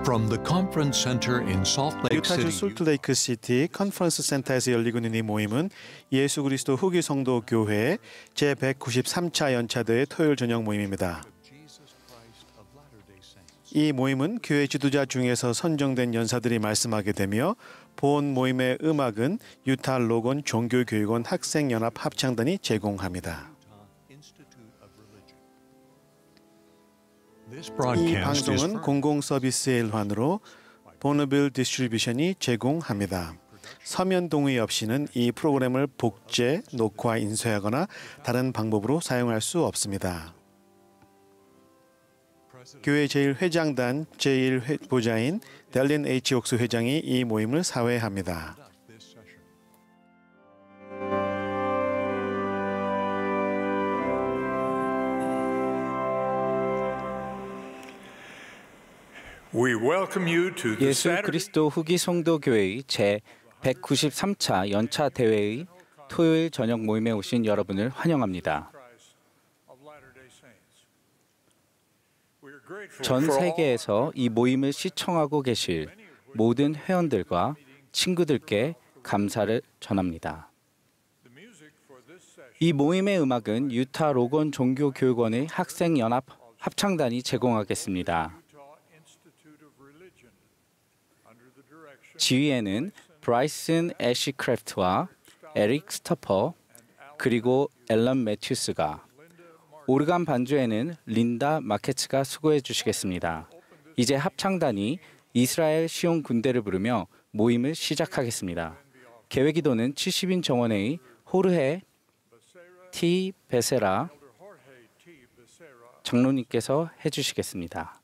From the Conference Center in Salt Lake 유타주 City, 솔트레이크 시티 컨퍼런스 센터에서 열리고 있는 이 모임은 예수 그리스도 후기 성도 교회 제193차 연차대회 토요일 저녁 모임입니다. 이 모임은 교회 지도자 중에서 선정된 연사들이 말씀하게 되며 본 모임의 음악은 유타 로건 종교교육원 학생연합 합창단이 제공합니다. 이 방송은 공공 서비스의 일환으로 보너빌 디스트리뷰션이 제공합니다. 서면 동의 없이는 이 프로그램을 복제, 녹화, 인쇄하거나 다른 방법으로 사용할 수 없습니다. 교회 제1회장단 제1보좌인 델린 H. 옥스 회장이 이 모임을 사회합니다. 예수 그리스도 후기 성도교회의 제193차 연차 대회의 토요일 저녁 모임에 오신 여러분을 환영합니다. 전 세계에서 이 모임을 시청하고 계실 모든 회원들과 친구들께 감사를 전합니다. 이 모임의 음악은 유타 로건 종교교육원의 학생연합 합창단이 제공하겠습니다. 지휘에는 브라이슨 애쉬크래프트와 에릭 스터퍼 그리고 앨런 매튜스가, 오르간 반주에는 린다 마케츠가 수고해 주시겠습니다. 이제 합창단이 이스라엘 시온 군대를 부르며 모임을 시작하겠습니다. 계획기도는 70인 정원회의 호르헤 T. 베세라 장로님께서 해주시겠습니다.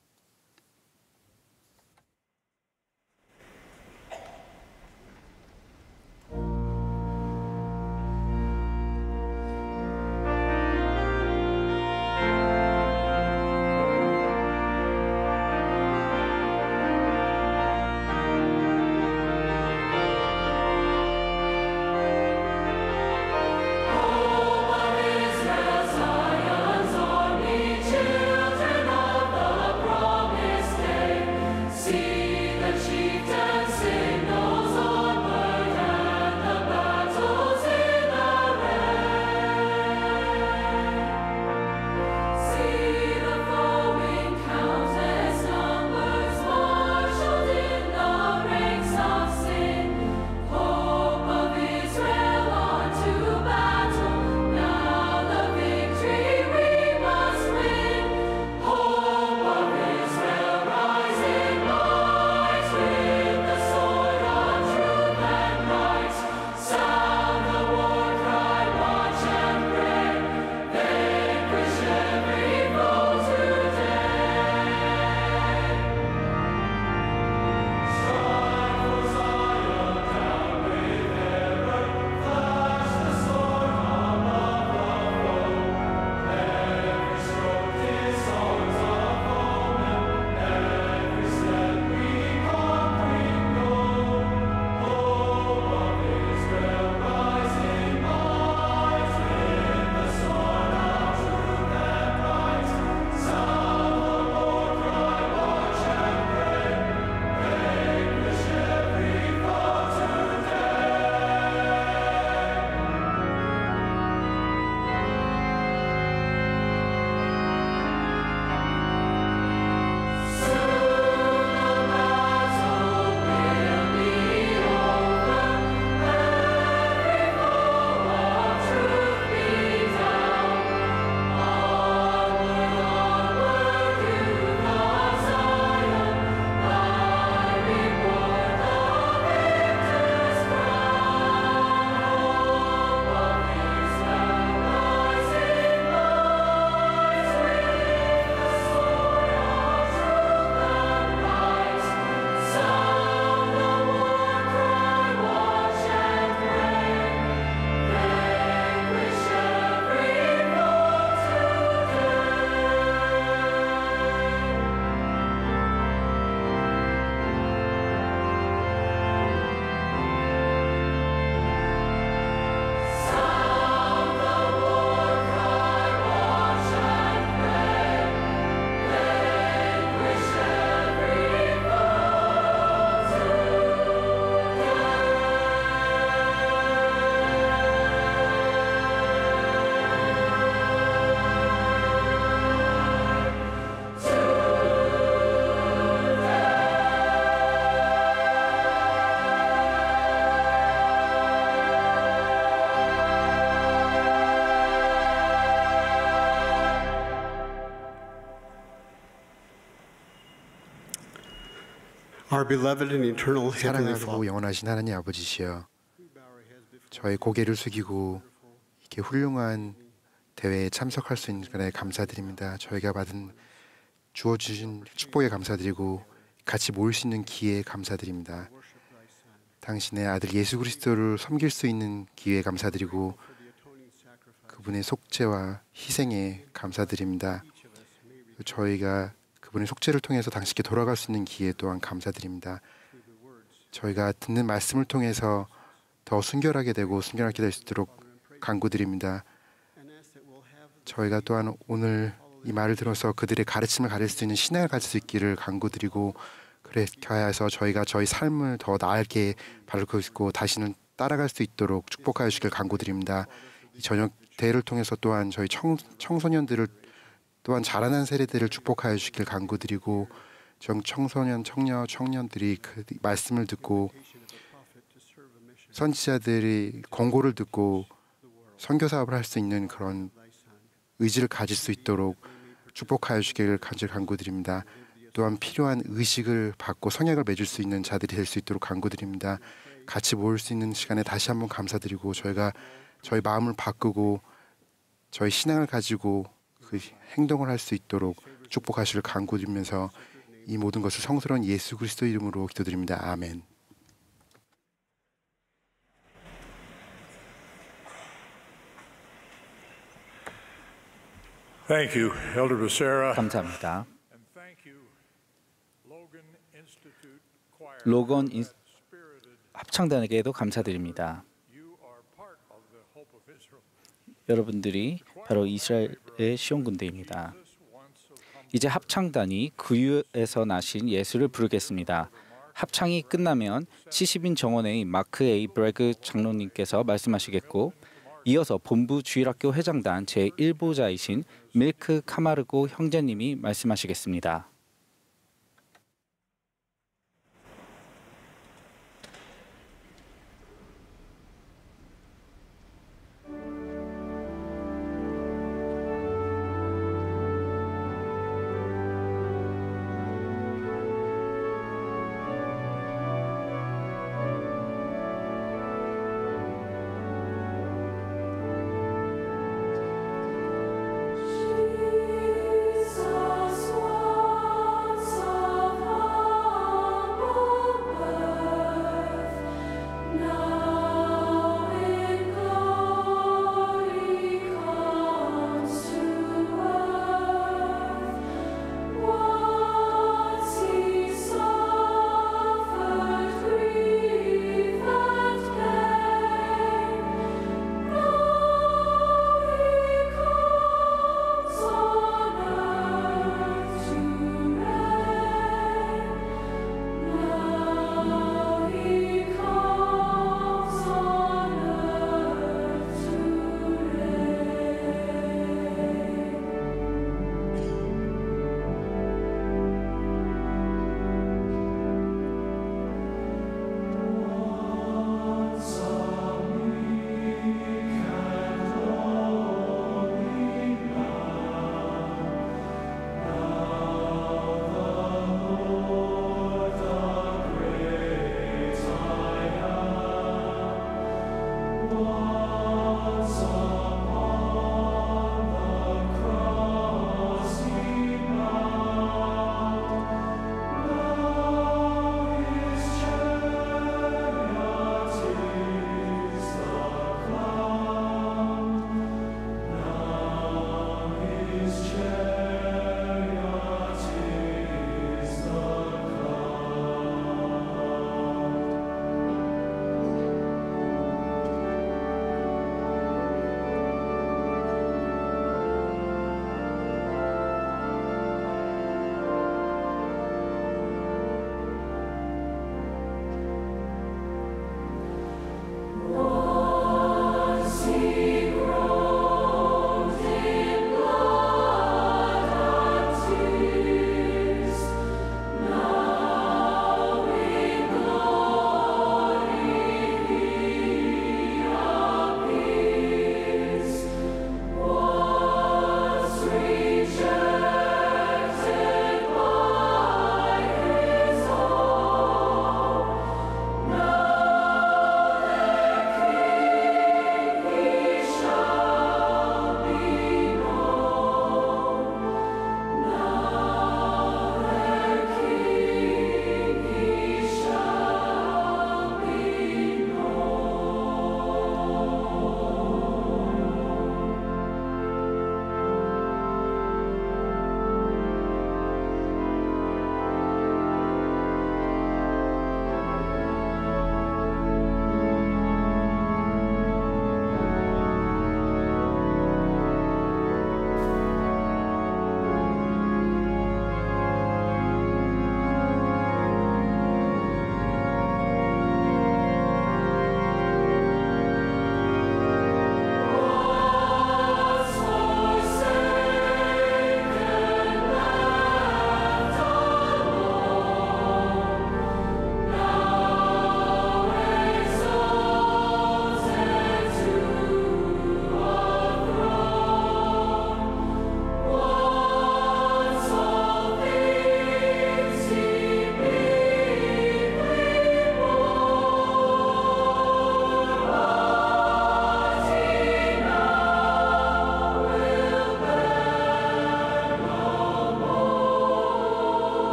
Children of the Our beloved and eternal Heavenly 사랑하고 Father, 영원하신 하나님 아버지시여, 저희 고개를 숙이고 이렇게 훌륭한 대회에 참석할 수 있는 그날에 감사드립니다. 저희가 주어주신 축복에 감사드리고 같이 모일 수 있는 기회에 감사드립니다. 당신의 아들 예수 그리스도를 섬길 수 있는 기회에 감사드리고 그분의 속죄와 희생에 감사드립니다. 저희가 그분의 속죄를 통해서 당신께 돌아갈 수 있는 기회 또한 감사드립니다. 저희가 듣는 말씀을 통해서 더 순결하게 되고 순결하게 될 수 있도록 간구드립니다. 저희가 또한 오늘 이 말을 들어서 그들의 가르침을 가질 수 있는 신앙을 가질 수 있기를 간구드리고, 그렇게 하여서 저희가 저희 삶을 더 나을게 바르고 있고 다시는 따라갈 수 있도록 축복하여 주길 간구드립니다. 이 저녁 대회를 통해서 또한 저희 청소년들을 또한 자라난 세대들을 축복하여 주길 간구드리고, 청소년 청년들이 그 말씀을 듣고 선지자들이 권고를 듣고 선교 사업을 할 수 있는 그런 의지를 가질 수 있도록 축복하여 주길 간구드립니다. 또한 필요한 의식을 받고 성약을 맺을 수 있는 자들이 될 수 있도록 간구드립니다. 같이 모일 수 있는 시간에 다시 한번 감사드리고, 저희가 저희 마음을 바꾸고 저희 신앙을 가지고 그 행동을 할 수 있도록 축복하시길 간구드리면서 이 모든 것을 성스러운 예수 그리스도 이름으로 기도드립니다. 아멘. Thank you, Elder Becerra. 감사합니다. And thank you, Logan Institute Choir. 로건 합창단에게도 감사드립니다. You are part of the hope of Israel. 여러분들이 바로 이스라엘의 시온군대입니다. 이제 합창단이 구유에서 나신 예수를 부르겠습니다. 합창이 끝나면 70인 정원의 마크 A. 브래그 장로님께서 말씀하시겠고, 이어서 본부 주일학교 회장단 제1보자이신 밀크 카마르고 형제님이 말씀하시겠습니다. Jesus,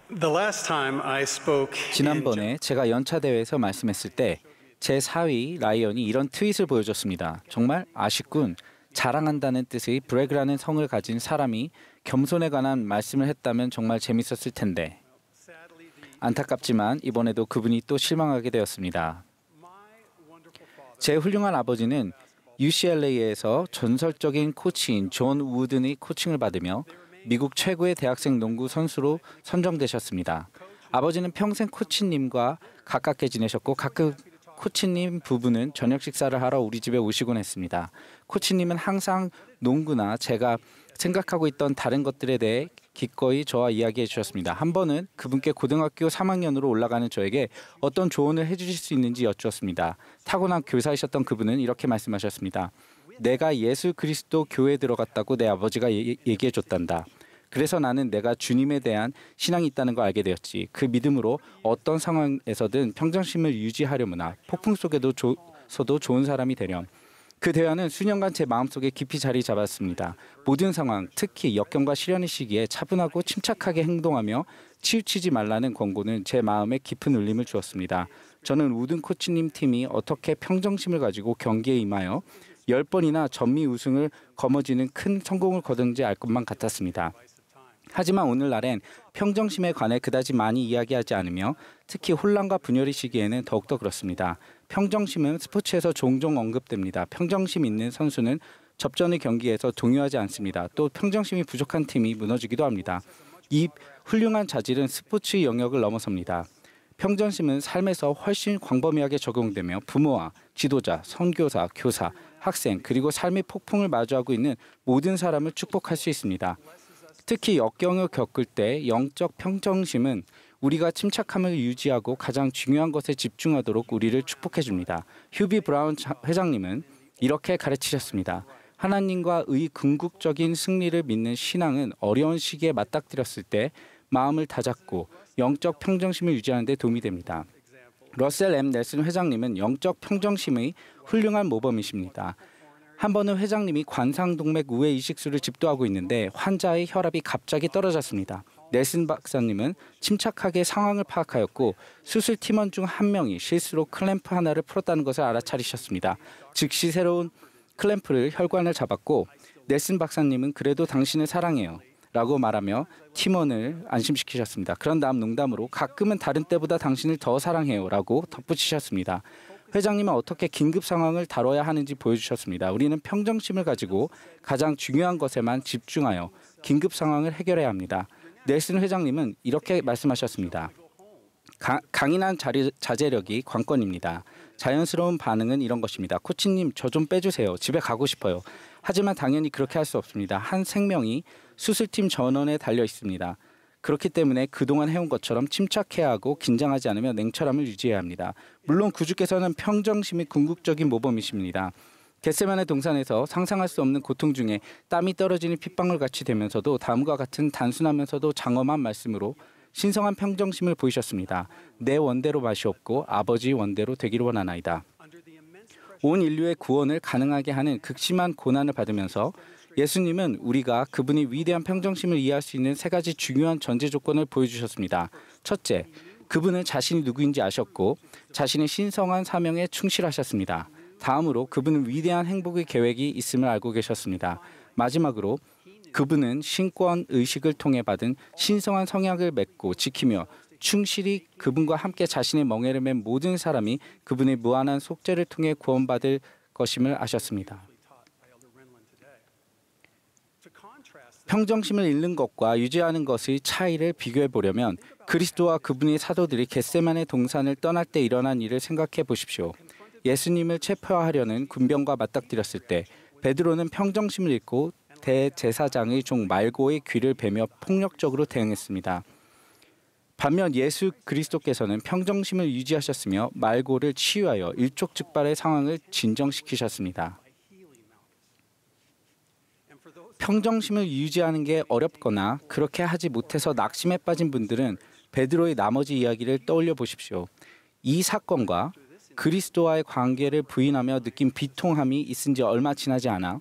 The last time I spoke 지난번에 제가 연차 대회에서 말씀했을 때 제 4위 라이언이 이런 트윗을 보여줬습니다. 정말 아쉽군. 자랑한다는 뜻의 브래그라는 성을 가진 사람이 겸손에 관한 말씀을 했다면 정말 재밌었을 텐데. 안타깝지만 이번에도 그분이 또 실망하게 되었습니다. 제 훌륭한 아버지는 UCLA에서 전설적인 코치인 존 우든의 코칭을 받으며 미국 최고의 대학생 농구 선수로 선정되셨습니다. 아버지는 평생 코치님과 가깝게 지내셨고 가끔 코치님 부부는 저녁 식사를 하러 우리 집에 오시곤 했습니다. 코치님은 항상 농구나 제가 생각하고 있던 다른 것들에 대해 기꺼이 저와 이야기해 주셨습니다. 한 번은 그분께 고등학교 3학년으로 올라가는 저에게 어떤 조언을 해주실 수 있는지 여쭈었습니다. 타고난 교사이셨던 그분은 이렇게 말씀하셨습니다. 내가 예수 그리스도 교회에 들어갔다고 내 아버지가 얘기해 줬단다. 그래서 나는 내가 주님에 대한 신앙이 있다는 걸 알게 되었지. 그 믿음으로 어떤 상황에서든 평정심을 유지하려무나 폭풍 속에서도 좋은 사람이 되렴. 그 대화는 수년간 제 마음속에 깊이 자리 잡았습니다. 모든 상황, 특히 역경과 시련의 시기에 차분하고 침착하게 행동하며 치우치지 말라는 권고는 제 마음에 깊은 울림을 주었습니다. 저는 우든 코치님 팀이 어떻게 평정심을 가지고 경기에 임하여 10번이나 전미 우승을 거머쥐는 큰 성공을 거둔지 알 것만 같았습니다. 하지만 오늘날엔 평정심에 관해 그다지 많이 이야기하지 않으며 특히 혼란과 분열의 시기에는 더욱더 그렇습니다. 평정심은 스포츠에서 종종 언급됩니다. 평정심 있는 선수는 접전의 경기에서 동요하지 않습니다. 또 평정심이 부족한 팀이 무너지기도 합니다. 이 훌륭한 자질은 스포츠의 영역을 넘어섭니다. 평정심은 삶에서 훨씬 광범위하게 적용되며 부모와 지도자, 선교사, 교사, 학생 그리고 삶의 폭풍을 마주하고 있는 모든 사람을 축복할 수 있습니다. 특히 역경을 겪을 때 영적 평정심은 우리가 침착함을 유지하고 가장 중요한 것에 집중하도록 우리를 축복해 줍니다. 휴비 브라운 회장님은 이렇게 가르치셨습니다. 하나님과의 궁극적인 승리를 믿는 신앙은 어려운 시기에 맞닥뜨렸을 때 마음을 다잡고 영적 평정심을 유지하는 데 도움이 됩니다. 러셀 M. 넬슨 회장님은 영적 평정심의 훌륭한 모범이십니다. 한 번은 회장님이 관상동맥 우회 이식술을 집도하고 있는데 환자의 혈압이 갑자기 떨어졌습니다. 넬슨 박사님은 침착하게 상황을 파악하였고 수술 팀원 중 한 명이 실수로 클램프 하나를 풀었다는 것을 알아차리셨습니다. 즉시 새로운 클램프를 혈관을 잡았고 넬슨 박사님은 그래도 당신을 사랑해요 라고 말하며 팀원을 안심시키셨습니다. 그런 다음 농담으로 가끔은 다른 때보다 당신을 더 사랑해요 라고 덧붙이셨습니다. 회장님은 어떻게 긴급 상황을 다뤄야 하는지 보여주셨습니다. 우리는 평정심을 가지고 가장 중요한 것에만 집중하여 긴급 상황을 해결해야 합니다. 넬슨 회장님은 이렇게 말씀하셨습니다. 강인한 자제력이 관건입니다. 자연스러운 반응은 이런 것입니다. 코치님, 저 좀 빼주세요. 집에 가고 싶어요. 하지만 당연히 그렇게 할 수 없습니다. 한 생명이 수술팀 전원에 달려 있습니다. 그렇기 때문에 그동안 해온 것처럼 침착해야 하고 긴장하지 않으며 냉철함을 유지해야 합니다. 물론 구주께서는 평정심이 궁극적인 모범이십니다. 겟세마네 동산에서 상상할 수 없는 고통 중에 땀이 떨어지는 핏방울 같이 되면서도 다음과 같은 단순하면서도 장엄한 말씀으로 신성한 평정심을 보이셨습니다. 내 원대로 마시옵고 아버지 원대로 되기를 원하나이다. 온 인류의 구원을 가능하게 하는 극심한 고난을 받으면서 예수님은 우리가 그분이 위대한 평정심을 이해할 수 있는 세 가지 중요한 전제 조건을 보여주셨습니다. 첫째, 그분은 자신이 누구인지 아셨고 자신의 신성한 사명에 충실하셨습니다. 다음으로 그분은 위대한 행복의 계획이 있음을 알고 계셨습니다. 마지막으로 그분은 신권 의식을 통해 받은 신성한 성약을 맺고 지키며 충실히 그분과 함께 자신의 멍에를 맨 모든 사람이 그분의 무한한 속죄를 통해 구원받을 것임을 아셨습니다. 평정심을 잃는 것과 유지하는 것의 차이를 비교해 보려면 그리스도와 그분의 사도들이 겟세마네 동산을 떠날 때 일어난 일을 생각해 보십시오. 예수님을 체포하려는 군병과 맞닥뜨렸을 때 베드로는 평정심을 잃고 대제사장의 종 말고의 귀를 베며 폭력적으로 대응했습니다. 반면 예수 그리스도께서는 평정심을 유지하셨으며 말고를 치유하여 일촉즉발의 상황을 진정시키셨습니다. 평정심을 유지하는 게 어렵거나 그렇게 하지 못해서 낙심에 빠진 분들은 베드로의 나머지 이야기를 떠올려 보십시오. 이 사건과 그리스도와의 관계를 부인하며 느낀 비통함이 있은 지 얼마 지나지 않아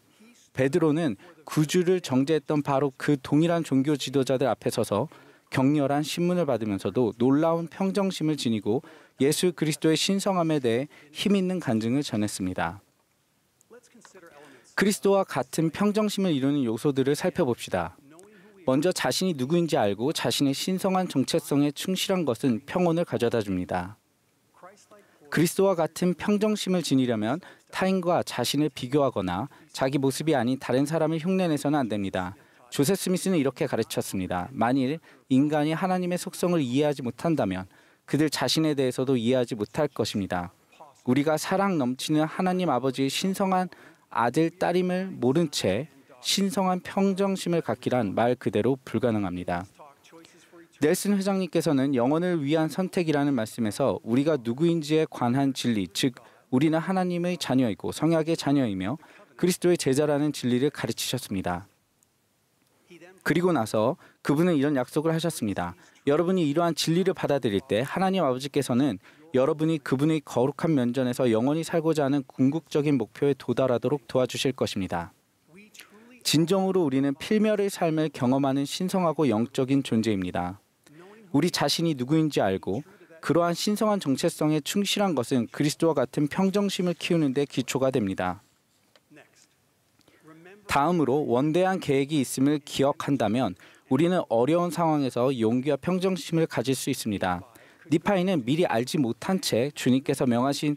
베드로는 구주를 정죄했던 바로 그 동일한 종교 지도자들 앞에 서서 격렬한 신문을 받으면서도 놀라운 평정심을 지니고 예수 그리스도의 신성함에 대해 힘있는 간증을 전했습니다. 그리스도와 같은 평정심을 이루는 요소들을 살펴봅시다. 먼저 자신이 누구인지 알고 자신의 신성한 정체성에 충실한 것은 평온을 가져다 줍니다. 그리스도와 같은 평정심을 지니려면 타인과 자신을 비교하거나 자기 모습이 아닌 다른 사람을 흉내내서는 안 됩니다. 조셉 스미스는 이렇게 가르쳤습니다. 만일 인간이 하나님의 속성을 이해하지 못한다면 그들 자신에 대해서도 이해하지 못할 것입니다. 우리가 사랑 넘치는 하나님 아버지의 신성한 아들, 딸임을 모른 채 신성한 평정심을 갖기란 말 그대로 불가능합니다. 넬슨 회장님께서는 영혼을 위한 선택이라는 말씀에서 우리가 누구인지에 관한 진리, 즉 우리는 하나님의 자녀이고 성약의 자녀이며 그리스도의 제자라는 진리를 가르치셨습니다. 그리고 나서 그분은 이런 약속을 하셨습니다. 여러분이 이러한 진리를 받아들일 때 하나님 아버지께서는 여러분이 그분의 거룩한 면전에서 영원히 살고자 하는 궁극적인 목표에 도달하도록 도와주실 것입니다. 진정으로 우리는 필멸의 삶을 경험하는 신성하고 영적인 존재입니다. 우리 자신이 누구인지 알고 그러한 신성한 정체성에 충실한 것은 그리스도와 같은 평정심을 키우는 데 기초가 됩니다. 다음으로 원대한 계획이 있음을 기억한다면 우리는 어려운 상황에서 용기와 평정심을 가질 수 있습니다. 니파이는 미리 알지 못한 채 주님께서 명하신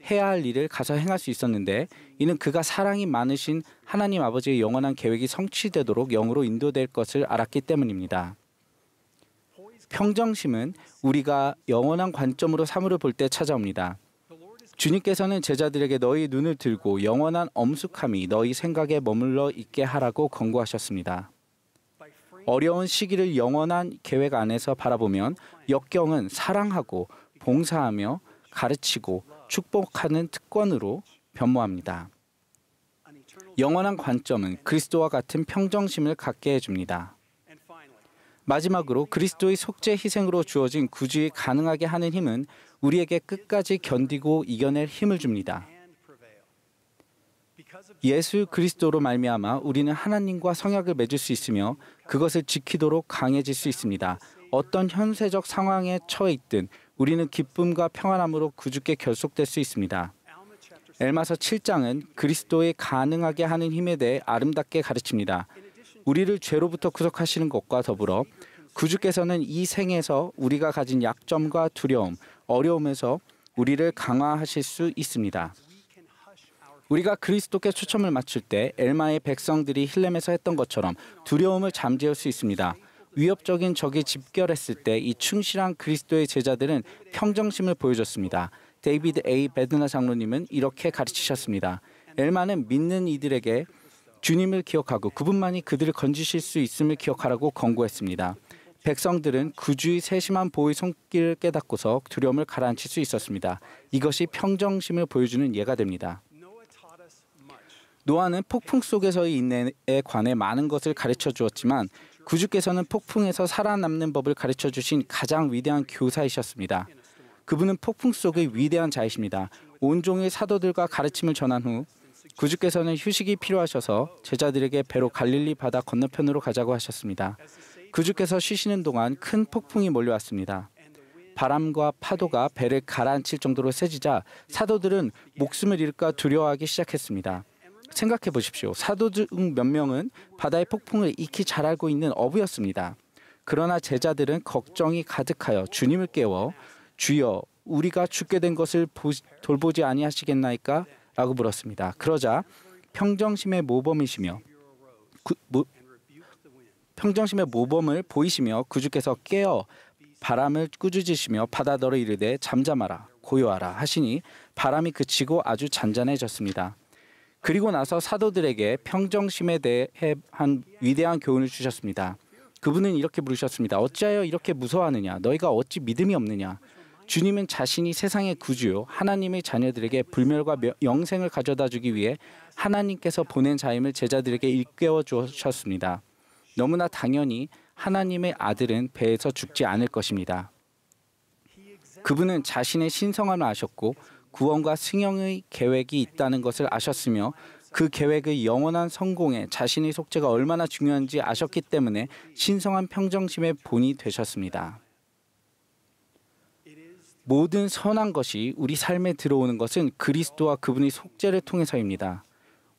해야 할 일을 가서 행할 수 있었는데 이는 그가 사랑이 많으신 하나님 아버지의 영원한 계획이 성취되도록 영으로 인도될 것을 알았기 때문입니다. 평정심은 우리가 영원한 관점으로 사물을 볼 때 찾아옵니다. 주님께서는 제자들에게 너희 눈을 들고 영원한 엄숙함이 너희 생각에 머물러 있게 하라고 권고하셨습니다. 어려운 시기를 영원한 계획 안에서 바라보면 역경은 사랑하고 봉사하며 가르치고 축복하는 특권으로 변모합니다. 영원한 관점은 그리스도와 같은 평정심을 갖게 해줍니다. 마지막으로 그리스도의 속죄 희생으로 주어진 구주의 가능하게 하는 힘은 우리에게 끝까지 견디고 이겨낼 힘을 줍니다. 예수 그리스도로 말미암아 우리는 하나님과 성약을 맺을 수 있으며 그것을 지키도록 강해질 수 있습니다. 어떤 현세적 상황에 처해 있든 우리는 기쁨과 평안함으로 구주께 결속될 수 있습니다. 엘마서 7장은 그리스도의 가능하게 하는 힘에 대해 아름답게 가르칩니다. 우리를 죄로부터 구속하시는 것과 더불어 구주께서는 이 생에서 우리가 가진 약점과 두려움, 어려움에서 우리를 강화하실 수 있습니다. 우리가 그리스도께 초점을 맞출 때 엘마의 백성들이 힐렘에서 했던 것처럼 두려움을 잠재울 수 있습니다. 위협적인 적이 집결했을 때 이 충실한 그리스도의 제자들은 평정심을 보여줬습니다. 데이비드 A. 베드나 장로님은 이렇게 가르치셨습니다. 엘마는 믿는 이들에게 주님을 기억하고 그분만이 그들을 건지실 수 있음을 기억하라고 권고했습니다. 백성들은 구주의 세심한 보호의 손길을 깨닫고서 두려움을 가라앉힐 수 있었습니다. 이것이 평정심을 보여주는 예가 됩니다. 노아는 폭풍 속에서의 인내에 관해 많은 것을 가르쳐 주었지만 구주께서는 폭풍에서 살아남는 법을 가르쳐 주신 가장 위대한 교사이셨습니다. 그분은 폭풍 속의 위대한 자이십니다. 온종일 사도들과 가르침을 전한 후 구주께서는 휴식이 필요하셔서 제자들에게 배로 갈릴리 바다 건너편으로 가자고 하셨습니다. 구주께서 쉬시는 동안 큰 폭풍이 몰려왔습니다. 바람과 파도가 배를 가라앉힐 정도로 세지자 사도들은 목숨을 잃을까 두려워하기 시작했습니다. 생각해 보십시오. 사도 중 몇 명은 바다의 폭풍을 익히 잘 알고 있는 어부였습니다. 그러나 제자들은 걱정이 가득하여 주님을 깨워 주여 우리가 죽게 된 것을 돌보지 아니하시겠나이까? 라고 물었습니다. 그러자 평정심의 모범을 보이시며 구주께서 깨어 바람을 꾸짖으시며 바다더러 이르되 잠잠하라 고요하라 하시니 바람이 그치고 아주 잔잔해졌습니다. 그리고 나서 사도들에게 평정심에 대한 위대한 교훈을 주셨습니다. 그분은 이렇게 물으셨습니다. 어찌하여 이렇게 무서워하느냐? 너희가 어찌 믿음이 없느냐? 주님은 자신이 세상의 구주요 하나님의 자녀들에게 불멸과 영생을 가져다 주기 위해 하나님께서 보낸 자임을 제자들에게 일깨워 주셨습니다. 너무나 당연히 하나님의 아들은 배에서 죽지 않을 것입니다. 그분은 자신의 신성함을 아셨고 구원과 승영의 계획이 있다는 것을 아셨으며 그 계획의 영원한 성공에 자신의 속죄가 얼마나 중요한지 아셨기 때문에 신성한 평정심의 본이 되셨습니다. 모든 선한 것이 우리 삶에 들어오는 것은 그리스도와 그분의 속죄를 통해서입니다.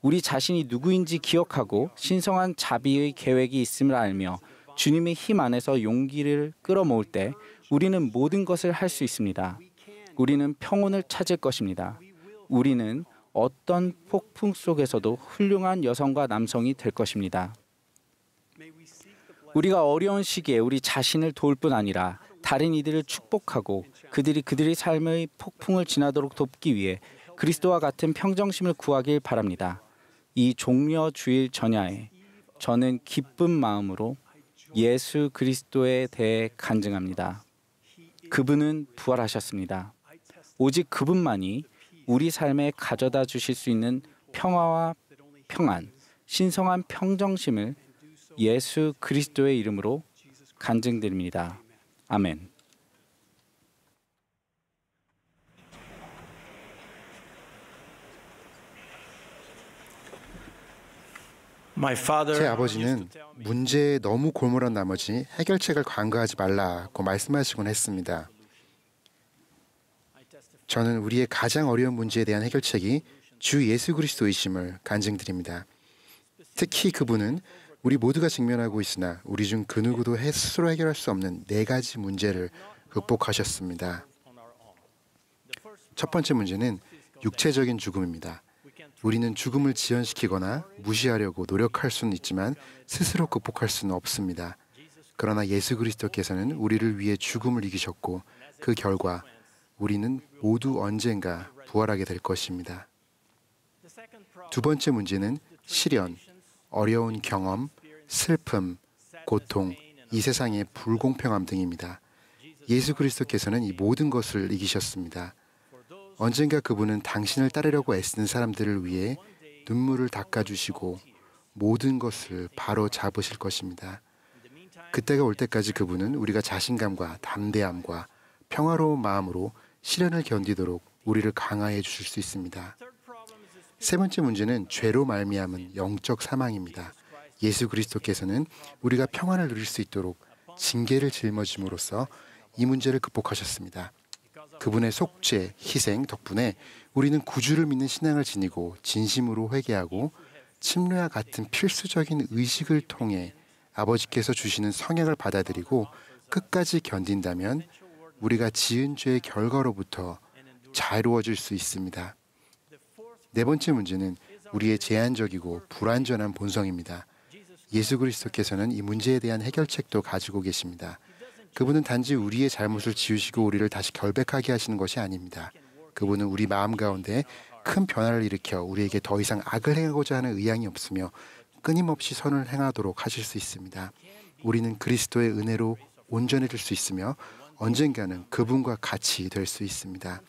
우리 자신이 누구인지 기억하고 신성한 자비의 계획이 있음을 알며 주님의 힘 안에서 용기를 끌어모을 때 우리는 모든 것을 할 수 있습니다. 우리는 평온을 찾을 것입니다. 우리는 어떤 폭풍 속에서도 훌륭한 여성과 남성이 될 것입니다. 우리가 어려운 시기에 우리 자신을 도울 뿐 아니라 다른 이들을 축복하고 그들이 그들의 삶의 폭풍을 지나도록 돕기 위해 그리스도와 같은 평정심을 구하길 바랍니다. 이 종려 주일 전야에 저는 기쁜 마음으로 예수 그리스도에 대해 간증합니다. 그분은 부활하셨습니다. 오직 그분만이 우리 삶에 가져다 주실 수 있는 평화와 평안, 신성한 평정심을 예수 그리스도의 이름으로 간증드립니다. 아멘. 제 아버지는 문제에 너무 골몰한 나머지 해결책을 간과하지 말라고 말씀하시곤 했습니다. 저는 우리의 가장 어려운 문제에 대한 해결책이 주 예수 그리스도이심을 간증드립니다. 특히 그분은 우리 모두가 직면하고 있으나 우리 중 그 누구도 스스로 해결할 수 없는 4가지 문제를 극복하셨습니다. 첫 번째 문제는 육체적인 죽음입니다. 우리는 죽음을 지연시키거나 무시하려고 노력할 수는 있지만 스스로 극복할 수는 없습니다. 그러나 예수 그리스도께서는 우리를 위해 죽음을 이기셨고 그 결과 우리는 모두 언젠가 부활하게 될 것입니다. 두 번째 문제는 시련, 어려운 경험, 슬픔, 고통, 이 세상의 불공평함 등입니다. 예수 그리스도께서는 이 모든 것을 이기셨습니다. 언젠가 그분은 당신을 따르려고 애쓰는 사람들을 위해 눈물을 닦아주시고 모든 것을 바로 잡으실 것입니다. 그때가 올 때까지 그분은 우리가 자신감과 담대함과 평화로운 마음으로 시련을 견디도록 우리를 강화해 주실 수 있습니다. 세 번째 문제는 죄로 말미암은 영적 사망입니다. 예수 그리스도께서는 우리가 평안을 누릴 수 있도록 징계를 짊어짐으로써 이 문제를 극복하셨습니다. 그분의 속죄, 희생 덕분에 우리는 구주를 믿는 신앙을 지니고 진심으로 회개하고 침례와 같은 필수적인 의식을 통해 아버지께서 주시는 성약을 받아들이고 끝까지 견딘다면 우리가 지은 죄의 결과로부터 자유로워질 수 있습니다. 네 번째 문제는 우리의 제한적이고 불완전한 본성입니다. 예수 그리스도께서는 이 문제에 대한 해결책도 가지고 계십니다. 그분은 단지 우리의 잘못을 지우시고 우리를 다시 결백하게 하시는 것이 아닙니다. 그분은 우리 마음 가운데 큰 변화를 일으켜 우리에게 더 이상 악을 행하고자 하는 의향이 없으며 끊임없이 선을 행하도록 하실 수 있습니다. 우리는 그리스도의 은혜로 온전해질 수 있으며 언젠가는 그분과 같이 될 수 있습니다.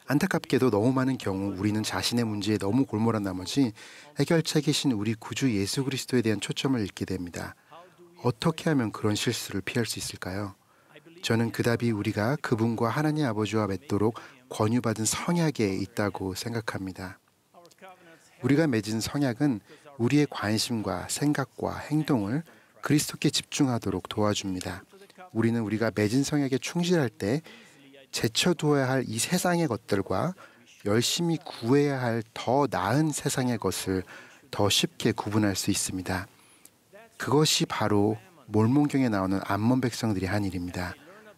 안타깝게도 너무 많은 경우 우리는 자신의 문제에 너무 골몰한 나머지 해결책이신 우리 구주 예수 그리스도에 대한 초점을 잃게 됩니다. 어떻게 하면 그런 실수를 피할 수 있을까요? 저는 그 답이 우리가 그분과 하나님 아버지와 맺도록 권유받은 성약에 있다고 생각합니다. 우리가 맺은 성약은 우리의 관심과 생각과 행동을 그리스도께 집중하도록 도와줍니다. 우리는 우리가 맺은 성약에 충실할 때 제쳐두어야 할 이 세상의 것들과 열심히 구해야 할 더 나은 세상의 것을 더 쉽게 구분할 수 있습니다. 그것이 바로 몰몬경에 나오는 암몬 백성들이 한 일입니다.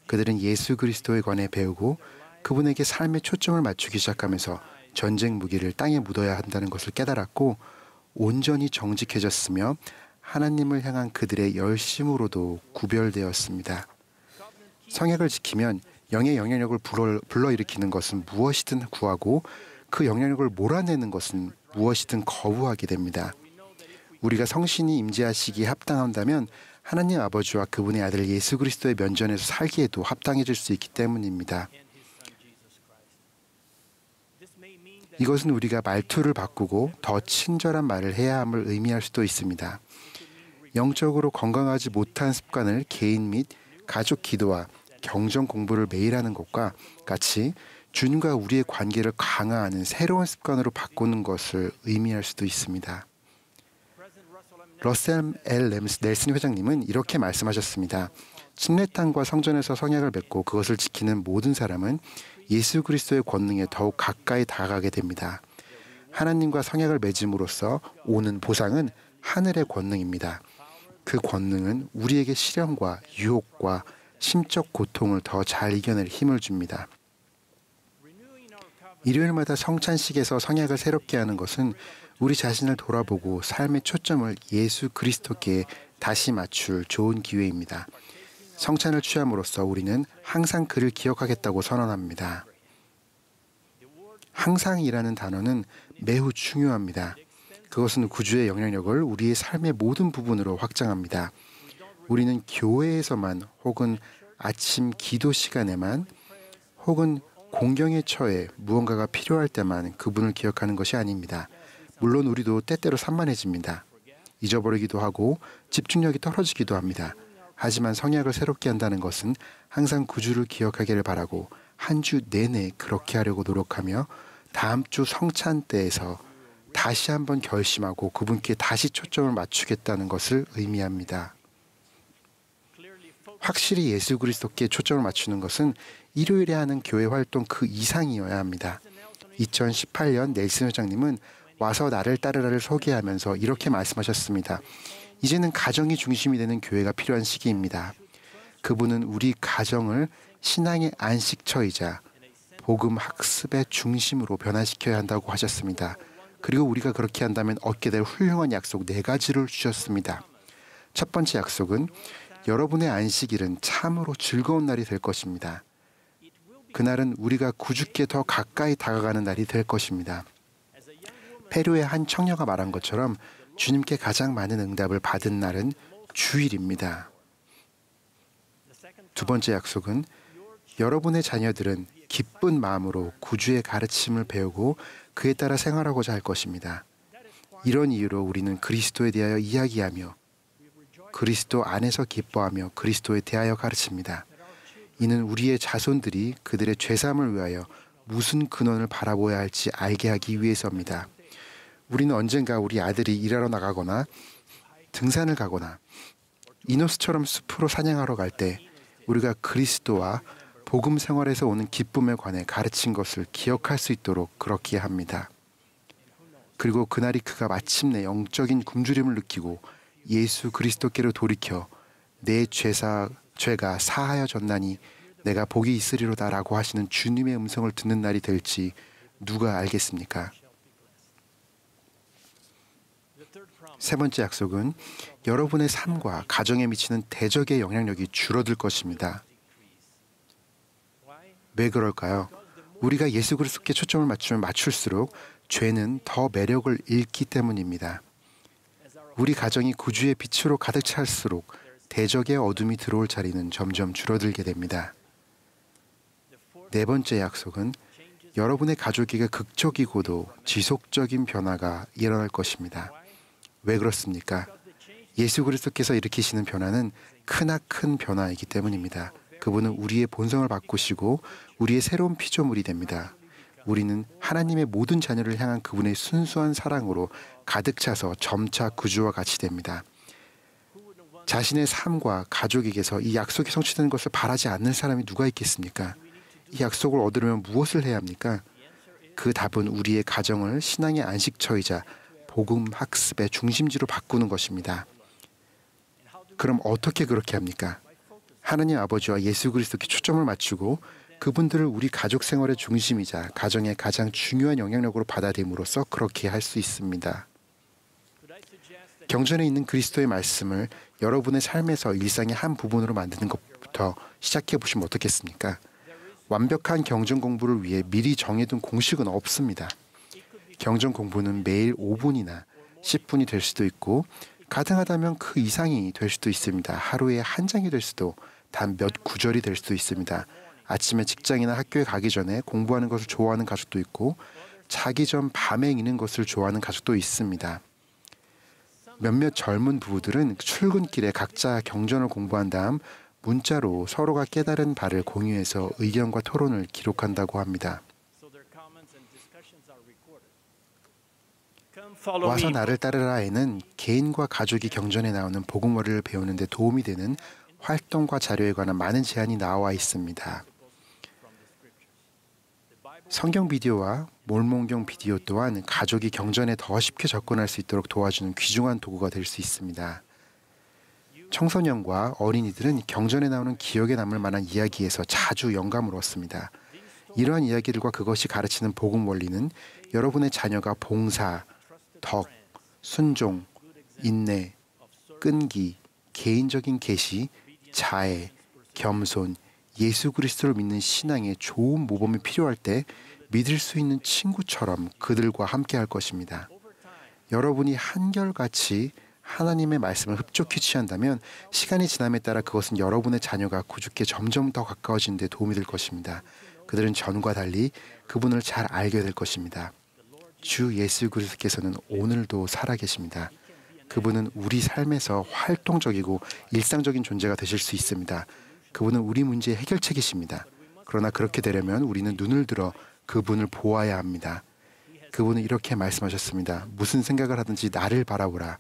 그들은 예수 그리스도에 관해 배우고 그분에게 삶의 초점을 맞추기 시작하면서 전쟁 무기를 땅에 묻어야 한다는 것을 깨달았고 온전히 정직해졌으며 하나님을 향한 그들의 열심으로도 구별되었습니다. 성약을 지키면 영의 영향력을 불러일으키는 것은 무엇이든 구하고 그 영향력을 몰아내는 것은 무엇이든 거부하게 됩니다. 우리가 성신이 임재하시기에 합당한다면 하나님 아버지와 그분의 아들 예수 그리스도의 면전에서 살기에도 합당해질 수 있기 때문입니다. 이것은 우리가 말투를 바꾸고 더 친절한 말을 해야 함을 의미할 수도 있습니다. 영적으로 건강하지 못한 습관을 개인 및 가족 기도와 경전 공부를 매일 하는 것과 같이 주님과 우리의 관계를 강화하는 새로운 습관으로 바꾸는 것을 의미할 수도 있습니다. 러셀 L. 넬슨 회장님은 이렇게 말씀하셨습니다. 침례탕과 성전에서 성약을 맺고 그것을 지키는 모든 사람은 예수 그리스도의 권능에 더욱 가까이 다가가게 됩니다. 하나님과 성약을 맺음으로써 오는 보상은 하늘의 권능입니다. 그 권능은 우리에게 시련과 유혹과 심적 고통을 더 잘 이겨낼 힘을 줍니다. 일요일마다 성찬식에서 성약을 새롭게 하는 것은 우리 자신을 돌아보고 삶의 초점을 예수 그리스도께 다시 맞출 좋은 기회입니다. 성찬을 취함으로써 우리는 항상 그를 기억하겠다고 선언합니다. 항상이라는 단어는 매우 중요합니다. 그것은 구주의 영향력을 우리의 삶의 모든 부분으로 확장합니다. 우리는 교회에서만 혹은 아침 기도 시간에만 혹은 공경에 처해 무언가가 필요할 때만 그분을 기억하는 것이 아닙니다. 물론 우리도 때때로 산만해집니다. 잊어버리기도 하고 집중력이 떨어지기도 합니다. 하지만 성약을 새롭게 한다는 것은 항상 구주를 기억하기를 바라고 한 주 내내 그렇게 하려고 노력하며 다음 주 성찬 때에서 다시 한번 결심하고 그분께 다시 초점을 맞추겠다는 것을 의미합니다. 확실히 예수 그리스도께 초점을 맞추는 것은 일요일에 하는 교회 활동 그 이상이어야 합니다. 2018년 넬슨 회장님은 와서 나를 따르라를 소개하면서 이렇게 말씀하셨습니다. 이제는 가정이 중심이 되는 교회가 필요한 시기입니다. 그분은 우리 가정을 신앙의 안식처이자 복음 학습의 중심으로 변화시켜야 한다고 하셨습니다. 그리고 우리가 그렇게 한다면 얻게 될 훌륭한 약속 4가지를 주셨습니다. 첫 번째 약속은 여러분의 안식일은 참으로 즐거운 날이 될 것입니다. 그날은 우리가 구주께 더 가까이 다가가는 날이 될 것입니다. 페루의 한 청녀가 말한 것처럼 주님께 가장 많은 응답을 받은 날은 주일입니다. 두 번째 약속은 여러분의 자녀들은 기쁜 마음으로 구주의 가르침을 배우고 그에 따라 생활하고자 할 것입니다. 이런 이유로 우리는 그리스도에 대하여 이야기하며 그리스도 안에서 기뻐하며 그리스도에 대하여 가르칩니다. 이는 우리의 자손들이 그들의 죄사함을 위하여 무슨 근원을 바라보아야 할지 알게 하기 위해서입니다. 우리는 언젠가 우리 아들이 일하러 나가거나 등산을 가거나 이노스처럼 숲으로 사냥하러 갈 때 우리가 그리스도와 복음 생활에서 오는 기쁨에 관해 가르친 것을 기억할 수 있도록 그렇게 합니다. 그리고 그날이 그가 마침내 영적인 굶주림을 느끼고 예수 그리스도께로 돌이켜 내 죄가 사하여졌나니 내가 복이 있으리로다라고 하시는 주님의 음성을 듣는 날이 될지 누가 알겠습니까? 세 번째 약속은 여러분의 삶과 가정에 미치는 대적의 영향력이 줄어들 것입니다. 왜 그럴까요? 우리가 예수 그리스도께 초점을 맞추면 맞출수록 죄는 더 매력을 잃기 때문입니다. 우리 가정이 구주의 빛으로 가득 찰수록 대적의 어둠이 들어올 자리는 점점 줄어들게 됩니다. 네 번째 약속은 여러분의 가족에게 극적이고도 지속적인 변화가 일어날 것입니다. 왜 그렇습니까? 예수 그리스도께서 일으키시는 변화는 크나큰 변화이기 때문입니다. 그분은 우리의 본성을 바꾸시고 우리의 새로운 피조물이 됩니다. 우리는 하나님의 모든 자녀를 향한 그분의 순수한 사랑으로 가득 차서 점차 구주와 같이 됩니다. 자신의 삶과 가족에게서 이 약속이 성취되는 것을 바라지 않는 사람이 누가 있겠습니까? 이 약속을 얻으려면 무엇을 해야 합니까? 그 답은 우리의 가정을 신앙의 안식처이자 복음 학습의 중심지로 바꾸는 것입니다. 그럼 어떻게 그렇게 합니까? 하나님 아버지와 예수 그리스도께 초점을 맞추고 그분들을 우리 가족 생활의 중심이자 가정의 가장 중요한 영향력으로 받아들임으로써 그렇게 할 수 있습니다. 경전에 있는 그리스도의 말씀을 여러분의 삶에서 일상의 한 부분으로 만드는 것부터 시작해 보시면 어떻겠습니까? 완벽한 경전 공부를 위해 미리 정해둔 공식은 없습니다. 경전 공부는 매일 5분이나 10분이 될 수도 있고 가능하다면 그 이상이 될 수도 있습니다. 하루에 한 장이 될 수도 단 몇 구절이 될 수도 있습니다. 아침에 직장이나 학교에 가기 전에 공부하는 것을 좋아하는 가족도 있고 자기 전 밤에 읽는 것을 좋아하는 가족도 있습니다. 몇몇 젊은 부부들은 출근길에 각자 경전을 공부한 다음 문자로 서로가 깨달은 바를 공유해서 의견과 토론을 기록한다고 합니다. 와서 나를 따르라에는 개인과 가족이 경전에 나오는 복음어를 배우는 데 도움이 되는 활동과 자료에 관한 많은 제안이 나와 있습니다. 성경 비디오와 몰몬경 비디오 또한 가족이 경전에 더 쉽게 접근할 수 있도록 도와주는 귀중한 도구가 될 수 있습니다. 청소년과 어린이들은 경전에 나오는 기억에 남을 만한 이야기에서 자주 영감을 얻습니다. 이러한 이야기들과 그것이 가르치는 복음 원리는 여러분의 자녀가 봉사, 덕, 순종, 인내, 끈기, 개인적인 계시, 자애, 겸손, 예수 그리스도를 믿는 신앙에 좋은 모범이 필요할 때 믿을 수 있는 친구처럼 그들과 함께 할 것입니다. 여러분이 한결같이 하나님의 말씀을 흡족히 취한다면 시간이 지남에 따라 그것은 여러분의 자녀가 구주께 점점 더 가까워지는 데 도움이 될 것입니다. 그들은 전과 달리 그분을 잘 알게 될 것입니다. 주 예수 그리스도께서는 오늘도 살아계십니다. 그분은 우리 삶에서 활동적이고 일상적인 존재가 되실 수 있습니다. 그분은 우리 문제의 해결책이십니다. 그러나 그렇게 되려면 우리는 눈을 들어 그분을 보아야 합니다. 그분은 이렇게 말씀하셨습니다. 무슨 생각을 하든지 나를 바라보라.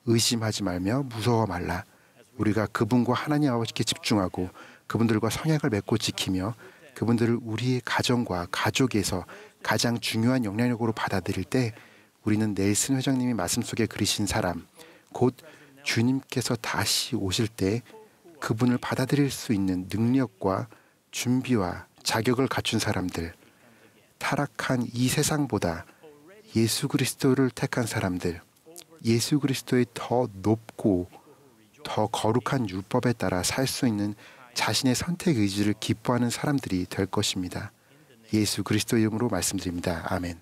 의심하지 말며 무서워 말라. 우리가 그분과 하나님 아버지께 집중하고 그분들과 성약을 맺고 지키며 그분들을 우리의 가정과 가족에서 가장 중요한 영향력으로 받아들일 때 우리는 넬슨 회장님이 말씀 속에 그리신 사람, 곧 주님께서 다시 오실 때 그분을 받아들일 수 있는 능력과 준비와 자격을 갖춘 사람들, 타락한 이 세상보다 예수 그리스도를 택한 사람들, 예수 그리스도의 더 높고 더 거룩한 율법에 따라 살 수 있는 자신의 선택 의지를 기뻐하는 사람들이 될 것입니다. 예수 그리스도 이름으로 말씀드립니다. 아멘.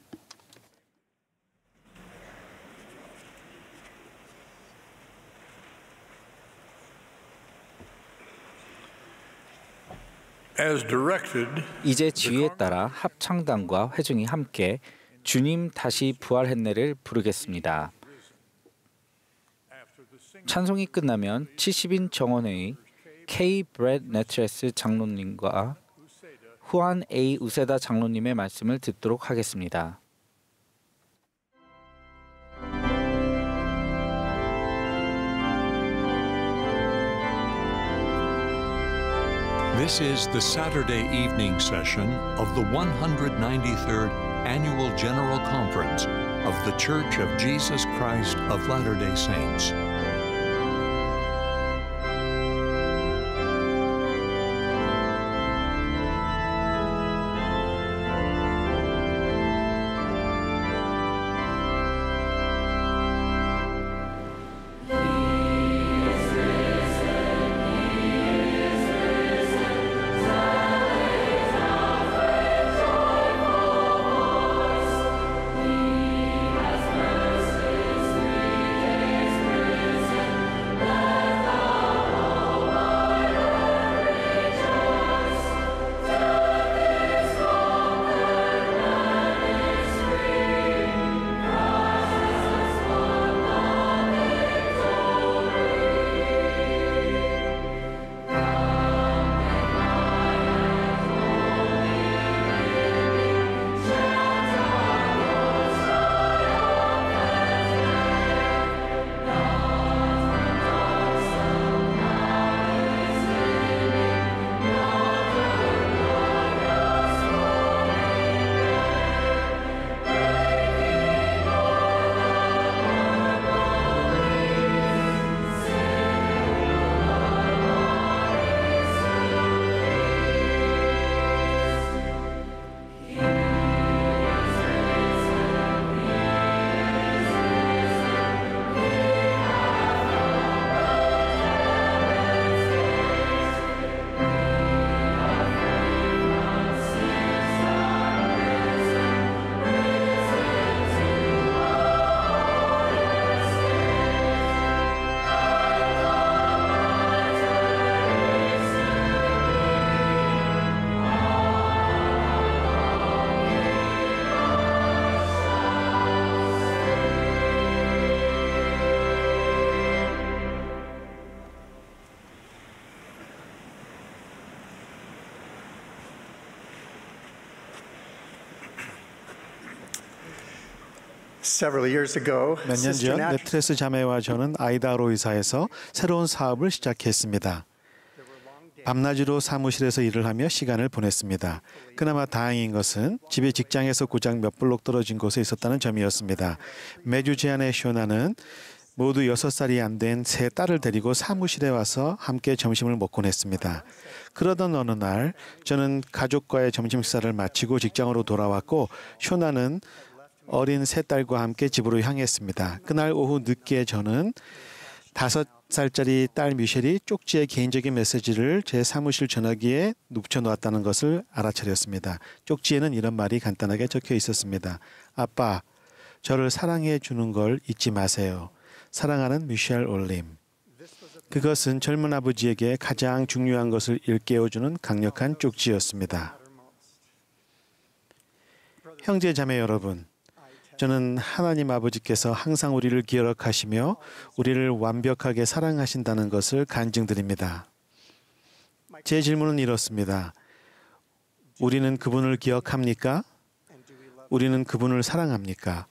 이제 지휘에 따라 합창단과 회중이 함께 주님 다시 부활했네를 부르겠습니다. 찬송이 끝나면 70인 정원회의 K. 브렛 네트레스 장로님과 후안 A. 우세다 장로님의 말씀을 듣도록 하겠습니다. This is the Saturday evening session of the 193rd Annual General Conference of the Church of Jesus Christ of Latter-day Saints. Several years ago, 몇 년 Sister 전 Nat 네트레스 자매와 저는 아이다호로 이사해서 새로운 사업을 시작했습니다. 밤낮으로 사무실에서 일을 하며 시간을 보냈습니다. 그나마 다행인 것은 집이 직장에서 고작 몇 블록 떨어진 곳에 있었다는 점이었습니다. 매주 제 아내 쇼나는 모두 6살이 안 된 세 딸을 데리고 사무실에 와서 함께 점심을 먹곤 했습니다. 그러던 어느 날 저는 가족과의 점심 식사를 마치고 직장으로 돌아왔고 쇼나는 어린 세 딸과 함께 집으로 향했습니다. 그날 오후 늦게 저는 5살짜리 딸 미셸이 쪽지에 개인적인 메시지를 제 사무실 전화기에 눕혀놓았다는 것을 알아차렸습니다. 쪽지에는 이런 말이 간단하게 적혀 있었습니다. 아빠, 저를 사랑해 주는 걸 잊지 마세요. 사랑하는 미셸 올림. 그것은 젊은 아버지에게 가장 중요한 것을 일깨워주는 강력한 쪽지였습니다. 형제 자매 여러분, 저는 하나님 아버지께서 항상 우리를 기억하시며 우리를 완벽하게 사랑하신다는 것을 간증드립니다. 제 질문은 이렇습니다. 우리는 그분을 기억합니까? 우리는 그분을 사랑합니까?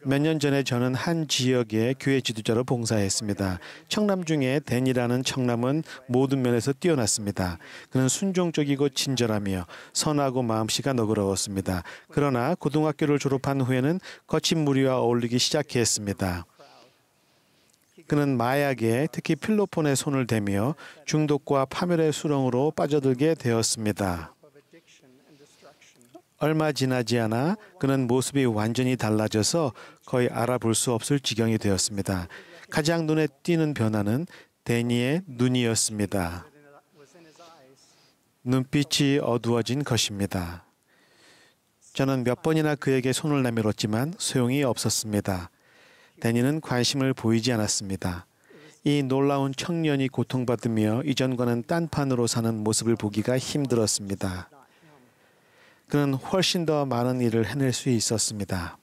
몇 년 전에 저는 한 지역의 교회 지도자로 봉사했습니다. 청남 중에 댄이라는 청남은 모든 면에서 뛰어났습니다. 그는 순종적이고 친절하며 선하고 마음씨가 너그러웠습니다. 그러나 고등학교를 졸업한 후에는 거친 무리와 어울리기 시작했습니다. 그는 마약에 특히 필로폰에 손을 대며 중독과 파멸의 수렁으로 빠져들게 되었습니다. 얼마 지나지 않아 그는 모습이 완전히 달라져서 거의 알아볼 수 없을 지경이 되었습니다. 가장 눈에 띄는 변화는 데니의 눈이었습니다. 눈빛이 어두워진 것입니다. 저는 몇 번이나 그에게 손을 내밀었지만 소용이 없었습니다. 데니는 관심을 보이지 않았습니다. 이 놀라운 청년이 고통받으며 이전과는 딴판으로 사는 모습을 보기가 힘들었습니다. 그는 훨씬 더 많은 일을 해낼 수 있었습니다.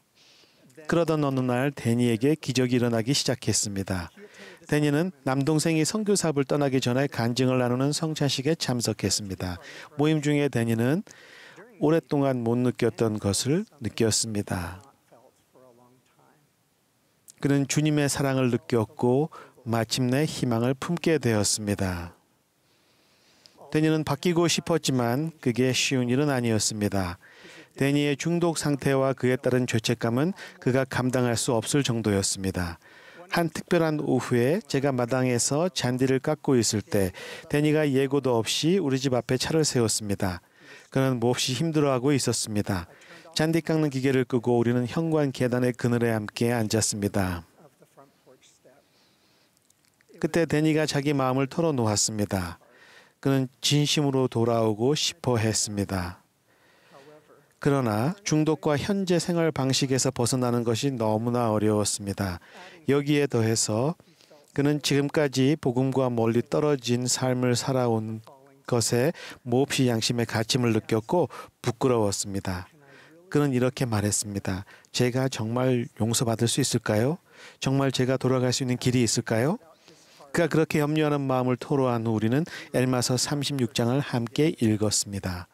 그러던 어느 날 데니에게 기적이 일어나기 시작했습니다. 데니는 남동생이 선교 사업을 떠나기 전에 간증을 나누는 성찬식에 참석했습니다. 모임 중에 데니는 오랫동안 못 느꼈던 것을 느꼈습니다. 그는 주님의 사랑을 느꼈고 마침내 희망을 품게 되었습니다. 데니는 바뀌고 싶었지만 그게 쉬운 일은 아니었습니다. 데니의 중독 상태와 그에 따른 죄책감은 그가 감당할 수 없을 정도였습니다. 한 특별한 오후에 제가 마당에서 잔디를 깎고 있을 때 데니가 예고도 없이 우리 집 앞에 차를 세웠습니다. 그는 몹시 힘들어하고 있었습니다. 잔디 깎는 기계를 끄고 우리는 현관 계단의 그늘에 함께 앉았습니다. 그때 데니가 자기 마음을 털어놓았습니다. 그는 진심으로 돌아오고 싶어 했습니다. 그러나 중독과 현재 생활 방식에서 벗어나는 것이 너무나 어려웠습니다. 여기에 더해서 그는 지금까지 복음과 멀리 떨어진 삶을 살아온 것에 몹시 양심의 가침을 느꼈고 부끄러웠습니다. 그는 이렇게 말했습니다. 제가 정말 용서받을 수 있을까요? 정말 제가 돌아갈 수 있는 길이 있을까요? 그가 그렇게 염려하는 마음을 토로한 후 우리는 엘마서 36장을 함께 읽었습니다.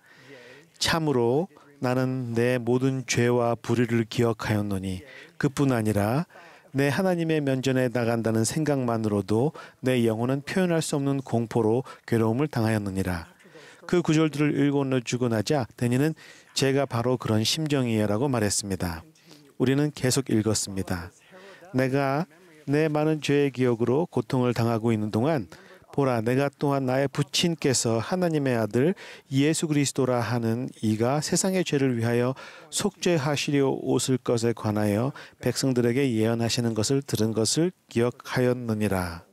참으로 나는 내 모든 죄와 불의를 기억하였노니 그뿐 아니라 내 하나님의 면전에 나간다는 생각만으로도 내 영혼은 표현할 수 없는 공포로 괴로움을 당하였느니라. 그 구절들을 읽어주고 나자 데니는 제가 바로 그런 심정이에요라고 말했습니다. 우리는 계속 읽었습니다. 내가 내 많은 죄의 기억으로 고통을 당하고 있는 동안 보라 내가 또한 나의 부친께서 하나님의 아들 예수 그리스도라 하는 이가 세상의 죄를 위하여 속죄하시려 오실 것에 관하여 백성들에게 예언하시는 것을 들은 것을 기억하였느니라.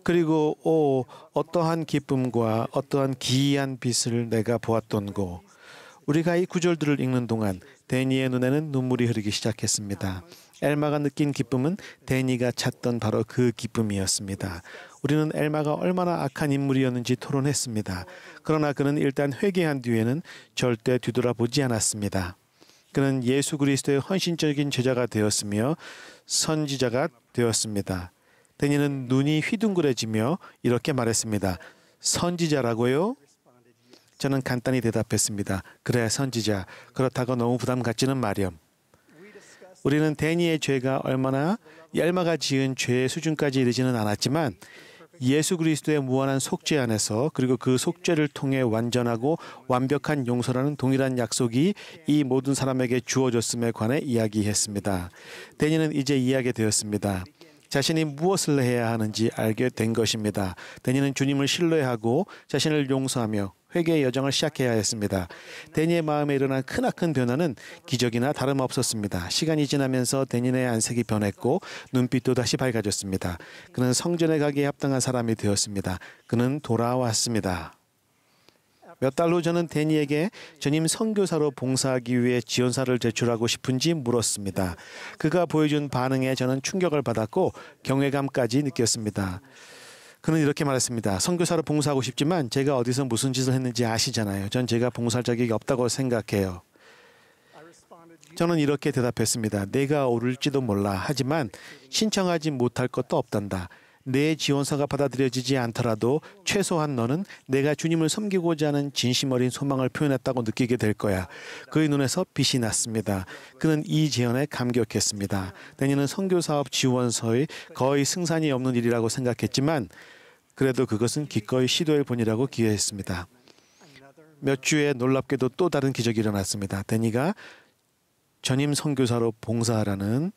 그리고 어떠한 기쁨과 어떠한 기이한 빛을 내가 보았던고. 우리가 이 구절들을 읽는 동안 데니의 눈에는 눈물이 흐르기 시작했습니다. 엘마가 느낀 기쁨은 데니가 찾던 바로 그 기쁨이었습니다. 우리는 엘마가 얼마나 악한 인물이었는지 토론했습니다. 그러나 그는 일단 회개한 뒤에는 절대 뒤돌아보지 않았습니다. 그는 예수 그리스도의 헌신적인 제자가 되었으며 선지자가 되었습니다. 데니는 눈이 휘둥그레지며 이렇게 말했습니다. 선지자라고요? 저는 간단히 대답했습니다. 그래 선지자. 그렇다고 너무 부담 갖지는 마렴. 우리는 데니의 죄가 얼마나 얄마가 지은 죄의 수준까지 이르지는 않았지만 예수 그리스도의 무한한 속죄 안에서 그리고 그 속죄를 통해 완전하고 완벽한 용서라는 동일한 약속이 이 모든 사람에게 주어졌음에 관해 이야기했습니다. 데니는 이제 이해하게 되었습니다. 자신이 무엇을 해야 하는지 알게 된 것입니다. 데니는 주님을 신뢰하고 자신을 용서하며 회개의 여정을 시작해야 했습니다. 데니의 마음에 일어난 크나큰 변화는 기적이나 다름없었습니다. 시간이 지나면서 데니의 안색이 변했고 눈빛도 다시 밝아졌습니다. 그는 성전에 가기에 합당한 사람이 되었습니다. 그는 돌아왔습니다. 몇 달 후 저는 데니에게 전임 선교사로 봉사하기 위해 지원서를 제출하고 싶은지 물었습니다. 그가 보여준 반응에 저는 충격을 받았고 경외감까지 느꼈습니다. 그는 이렇게 말했습니다. 선교사로 봉사하고 싶지만 제가 어디서 무슨 짓을 했는지 아시잖아요. 전 제가 봉사할 자격이 없다고 생각해요. 저는 이렇게 대답했습니다. 내가 오를지도 몰라. 하지만 신청하지 못할 것도 없단다. 내 지원서가 받아들여지지 않더라도 최소한 너는 내가 주님을 섬기고자 하는 진심 어린 소망을 표현했다고 느끼게 될 거야. 그의 눈에서 빛이 났습니다. 그는 이 제안에 감격했습니다. 데니는 선교사업 지원서의 거의 승산이 없는 일이라고 생각했지만 그래도 그것은 기꺼이 시도해 보니라고 기여했습니다. 몇 주에 놀랍게도 또 다른 기적이 일어났습니다. 데니가 전임 선교사로 봉사하라는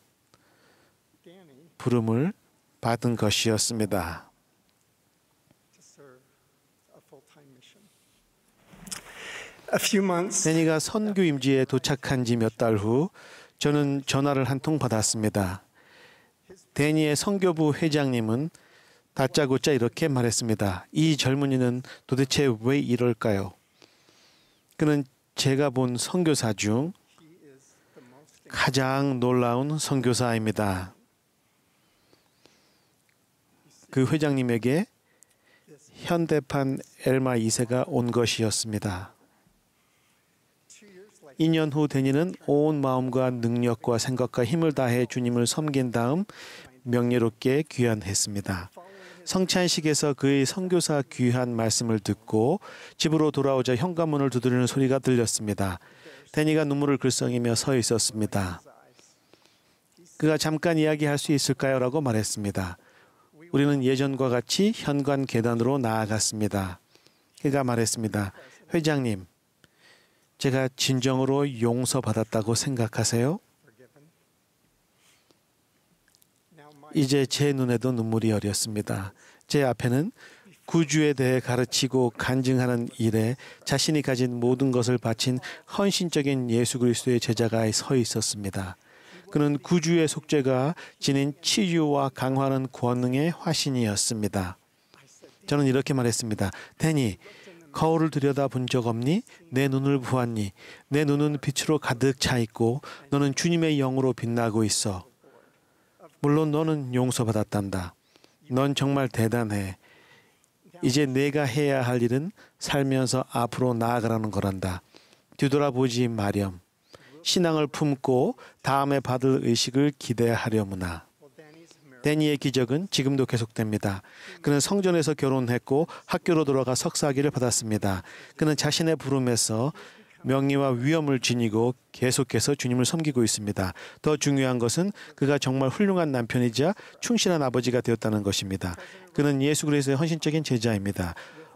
부름을 받은 것이었습니다. 데니가 선교 임지에 도착한 지 몇 달 후 저는 전화를 한 통 받았습니다. 데니의 선교부 회장님은 다짜고짜 이렇게 말했습니다. 이 젊은이는 도대체 왜 이럴까요? 그는 제가 본 선교사 중 가장 놀라운 선교사입니다. 그 회장님에게 현대판 엘마 2세가 온 것이었습니다. 2년 후 데니는 온 마음과 능력과 생각과 힘을 다해 주님을 섬긴 다음 명예롭게 귀환했습니다. 성찬식에서 그의 선교사 귀한 말씀을 듣고 집으로 돌아오자 현관문을 두드리는 소리가 들렸습니다. 데니가 눈물을 글썽이며 서 있었습니다. 그가 잠깐 이야기할 수 있을까요? 라고 말했습니다. 우리는 예전과 같이 현관 계단으로 나아갔습니다. 그가 말했습니다. 회장님, 제가 진정으로 용서받았다고 생각하세요? 이제 제 눈에도 눈물이 어렸습니다. 제 앞에는 구주에 대해 가르치고 간증하는 일에 자신이 가진 모든 것을 바친 헌신적인 예수 그리스도의 제자가 서 있었습니다. 그는 구주의 속죄가 지닌 치유와 강화하는 권능의 화신이었습니다. 저는 이렇게 말했습니다. 데니, 거울을 들여다본 적 없니? 내 눈을 보았니? 내 눈은 빛으로 가득 차 있고 너는 주님의 영으로 빛나고 있어. 물론 너는 용서받았단다. 넌 정말 대단해. 이제 내가 해야 할 일은 살면서 앞으로 나아가라는 거란다. 뒤돌아보지 마렴. 신앙을 품고 다음에 받을 의식을 기대하려무나. 데니의 기적은 지금도 계속됩니다. 그는 성전에서 결혼했고 학교로 돌아가 석사학위를 받았습니다. 그는 자신의 부름에서 명예와 위엄을 지니고 계속해서 주님을 섬기고 있습니다. 더 중요한 것은 그가 정말 훌륭한 남편이자 충실한 아버지가 되었다는 것입니다. 그는 예수 그리스도의 헌신적인 제자입니다.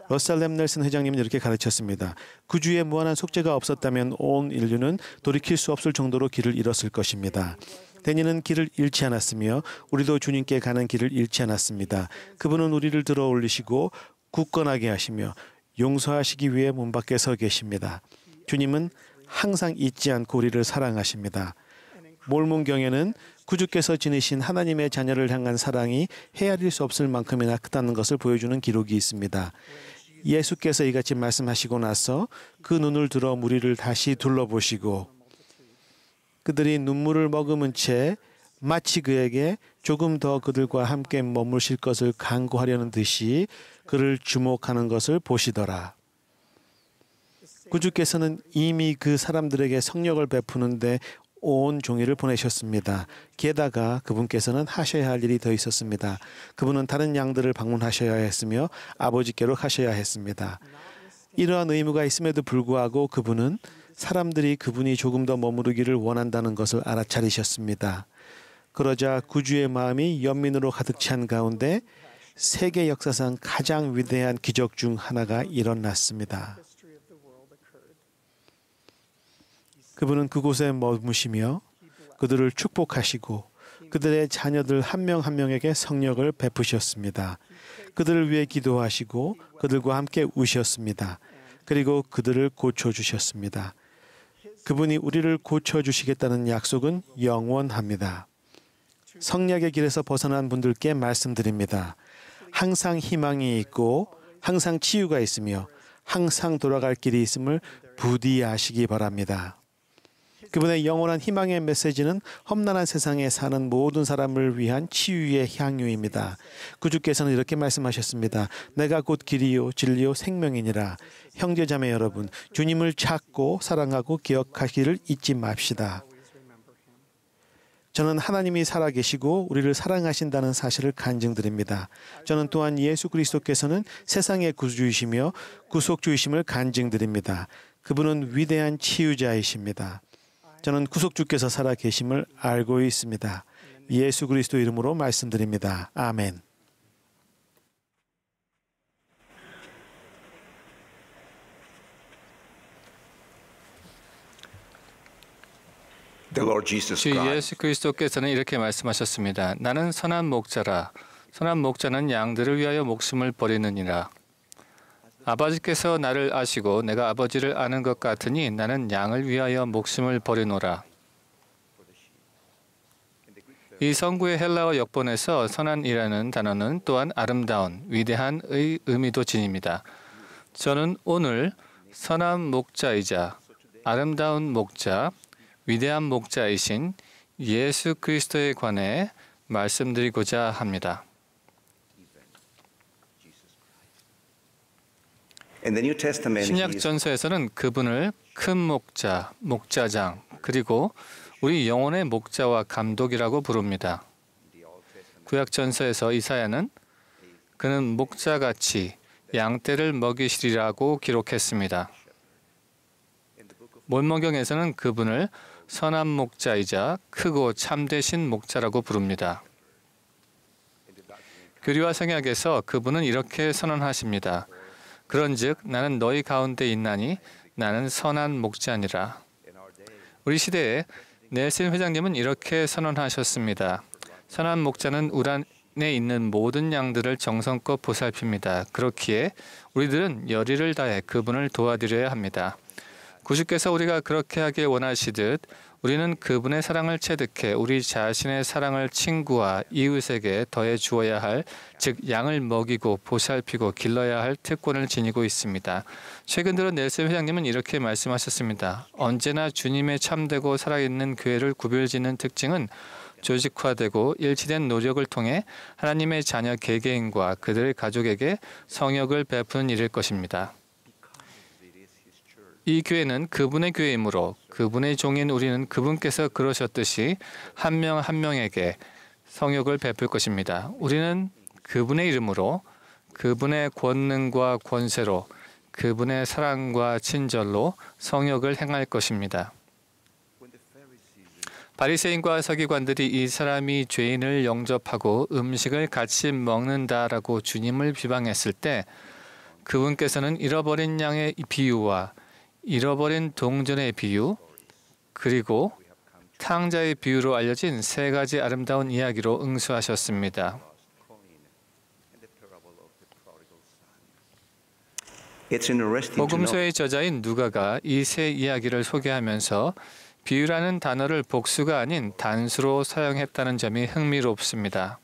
러셀 넬슨 회장님은 이렇게 가르쳤습니다. 구주의 무한한 속죄가 없었다면 온 인류는 돌이킬 수 없을 정도로 길을 잃었을 것입니다. 데니는 길을 잃지 않았으며 우리도 주님께 가는 길을 잃지 않았습니다. 그분은 우리를 들어 올리시고 굳건하게 하시며 용서하시기 위해 문 밖에 서 계십니다. 주님은 항상 잊지 않고 우리를 사랑하십니다. 몰문경에는 구주께서 지니신 하나님의 자녀를 향한 사랑이 헤아릴 수 없을 만큼이나 크다는 것을 보여주는 기록이 있습니다. 예수께서 이같이 말씀하시고 나서 그 눈을 들어 무리를 다시 둘러보시고 그들이 눈물을 머금은 채 마치 그에게 조금 더 그들과 함께 머무실 것을 간구하려는 듯이 그를 주목하는 것을 보시더라. 구주께서는 이미 그 사람들에게 성령을 베푸는데 온 종일을 보내셨습니다. 게다가 그분께서는 하셔야 할 일이 더 있었습니다. 그분은 다른 양들을 방문하셔야 했으며 아버지께로 가셔야 했습니다. 이러한 의무가 있음에도 불구하고 그분은 사람들이 그분이 조금 더 머무르기를 원한다는 것을 알아차리셨습니다. 그러자 구주의 마음이 연민으로 가득 찬 가운데 세계 역사상 가장 위대한 기적 중 하나가 일어났습니다. 그분은 그곳에 머무시며 그들을 축복하시고 그들의 자녀들 한 명 한 명에게 성령을 베푸셨습니다. 그들을 위해 기도하시고 그들과 함께 우셨습니다. 그리고 그들을 고쳐주셨습니다. 그분이 우리를 고쳐주시겠다는 약속은 영원합니다. 성약의 길에서 벗어난 분들께 말씀드립니다. 항상 희망이 있고 항상 치유가 있으며 항상 돌아갈 길이 있음을 부디 아시기 바랍니다. 그분의 영원한 희망의 메시지는 험난한 세상에 사는 모든 사람을 위한 치유의 향유입니다. 구주께서는 이렇게 말씀하셨습니다. 내가 곧 길이요 진리요 생명이니라. 형제자매 여러분, 주님을 찾고 사랑하고 기억하기를 잊지 맙시다. 저는 하나님이 살아계시고 우리를 사랑하신다는 사실을 간증드립니다. 저는 또한 예수 그리스도께서는 세상의 구주이시며 구속주이심을 간증드립니다. 그분은 위대한 치유자이십니다. 저는 구속주께서 살아계심을 알고 있습니다. 예수 그리스도 이름으로 말씀드립니다. 아멘. 주 예수 그리스도께서는 이렇게 말씀하셨습니다. 나는 선한 목자라. 선한 목자는 양들을 위하여 목숨을 버리느니라. 아버지께서 나를 아시고 내가 아버지를 아는 것 같으니 나는 양을 위하여 목숨을 버리노라. 이 성구의 헬라어 역본에서 선한이라는 단어는 또한 아름다운, 위대한의 의미도 지닙니다. 저는 오늘 선한 목자이자 아름다운 목자, 위대한 목자이신 예수 그리스도에 관해 말씀드리고자 합니다. 신약 전서에서는 그분을 큰 목자, 목자장, 그리고 우리 영혼의 목자와 감독이라고 부릅니다. 구약 전서에서 이사야는 그는 목자같이 양떼를 먹이시리라고 기록했습니다. 몰모경에서는 그분을 선한 목자이자 크고 참되신 목자라고 부릅니다. 교리와 성약에서 그분은 이렇게 선언하십니다. 그런즉 나는 너희 가운데 있나니 나는 선한 목자니라. 우리 시대에 넬슨 회장님은 이렇게 선언하셨습니다. 선한 목자는 우란에 있는 모든 양들을 정성껏 보살핍니다. 그렇기에 우리들은 열의를 다해 그분을 도와드려야 합니다. 구주께서 우리가 그렇게 하길 원하시듯 우리는 그분의 사랑을 체득해 우리 자신의 사랑을 친구와 이웃에게 더해 주어야 할, 즉 양을 먹이고 보살피고 길러야 할 특권을 지니고 있습니다. 최근 들어 넬슨 회장님은 이렇게 말씀하셨습니다. 언제나 주님의 참되고 살아있는 교회를 구별짓는 특징은 조직화되고 일치된 노력을 통해 하나님의 자녀 개개인과 그들의 가족에게 성역을 베푸는 일일 것입니다. 이 교회는 그분의 교회이므로 그분의 종인 우리는 그분께서 그러셨듯이 한 명 한 명에게 성역을 베풀 것입니다. 우리는 그분의 이름으로, 그분의 권능과 권세로, 그분의 사랑과 친절로 성역을 행할 것입니다. 바리새인과 서기관들이 이 사람이 죄인을 영접하고 음식을 같이 먹는다라고 주님을 비방했을 때 그분께서는 잃어버린 양의 비유와 잃어버린 동전의 비유, 그리고 탕자의 비유로 알려진 세 가지 아름다운 이야기로 응수하셨습니다. 복음서의 저자인 누가가 이 세 이야기를 소개하면서 비유라는 단어를 복수가 아닌 단수로 사용했다는 점이 흥미롭습니다.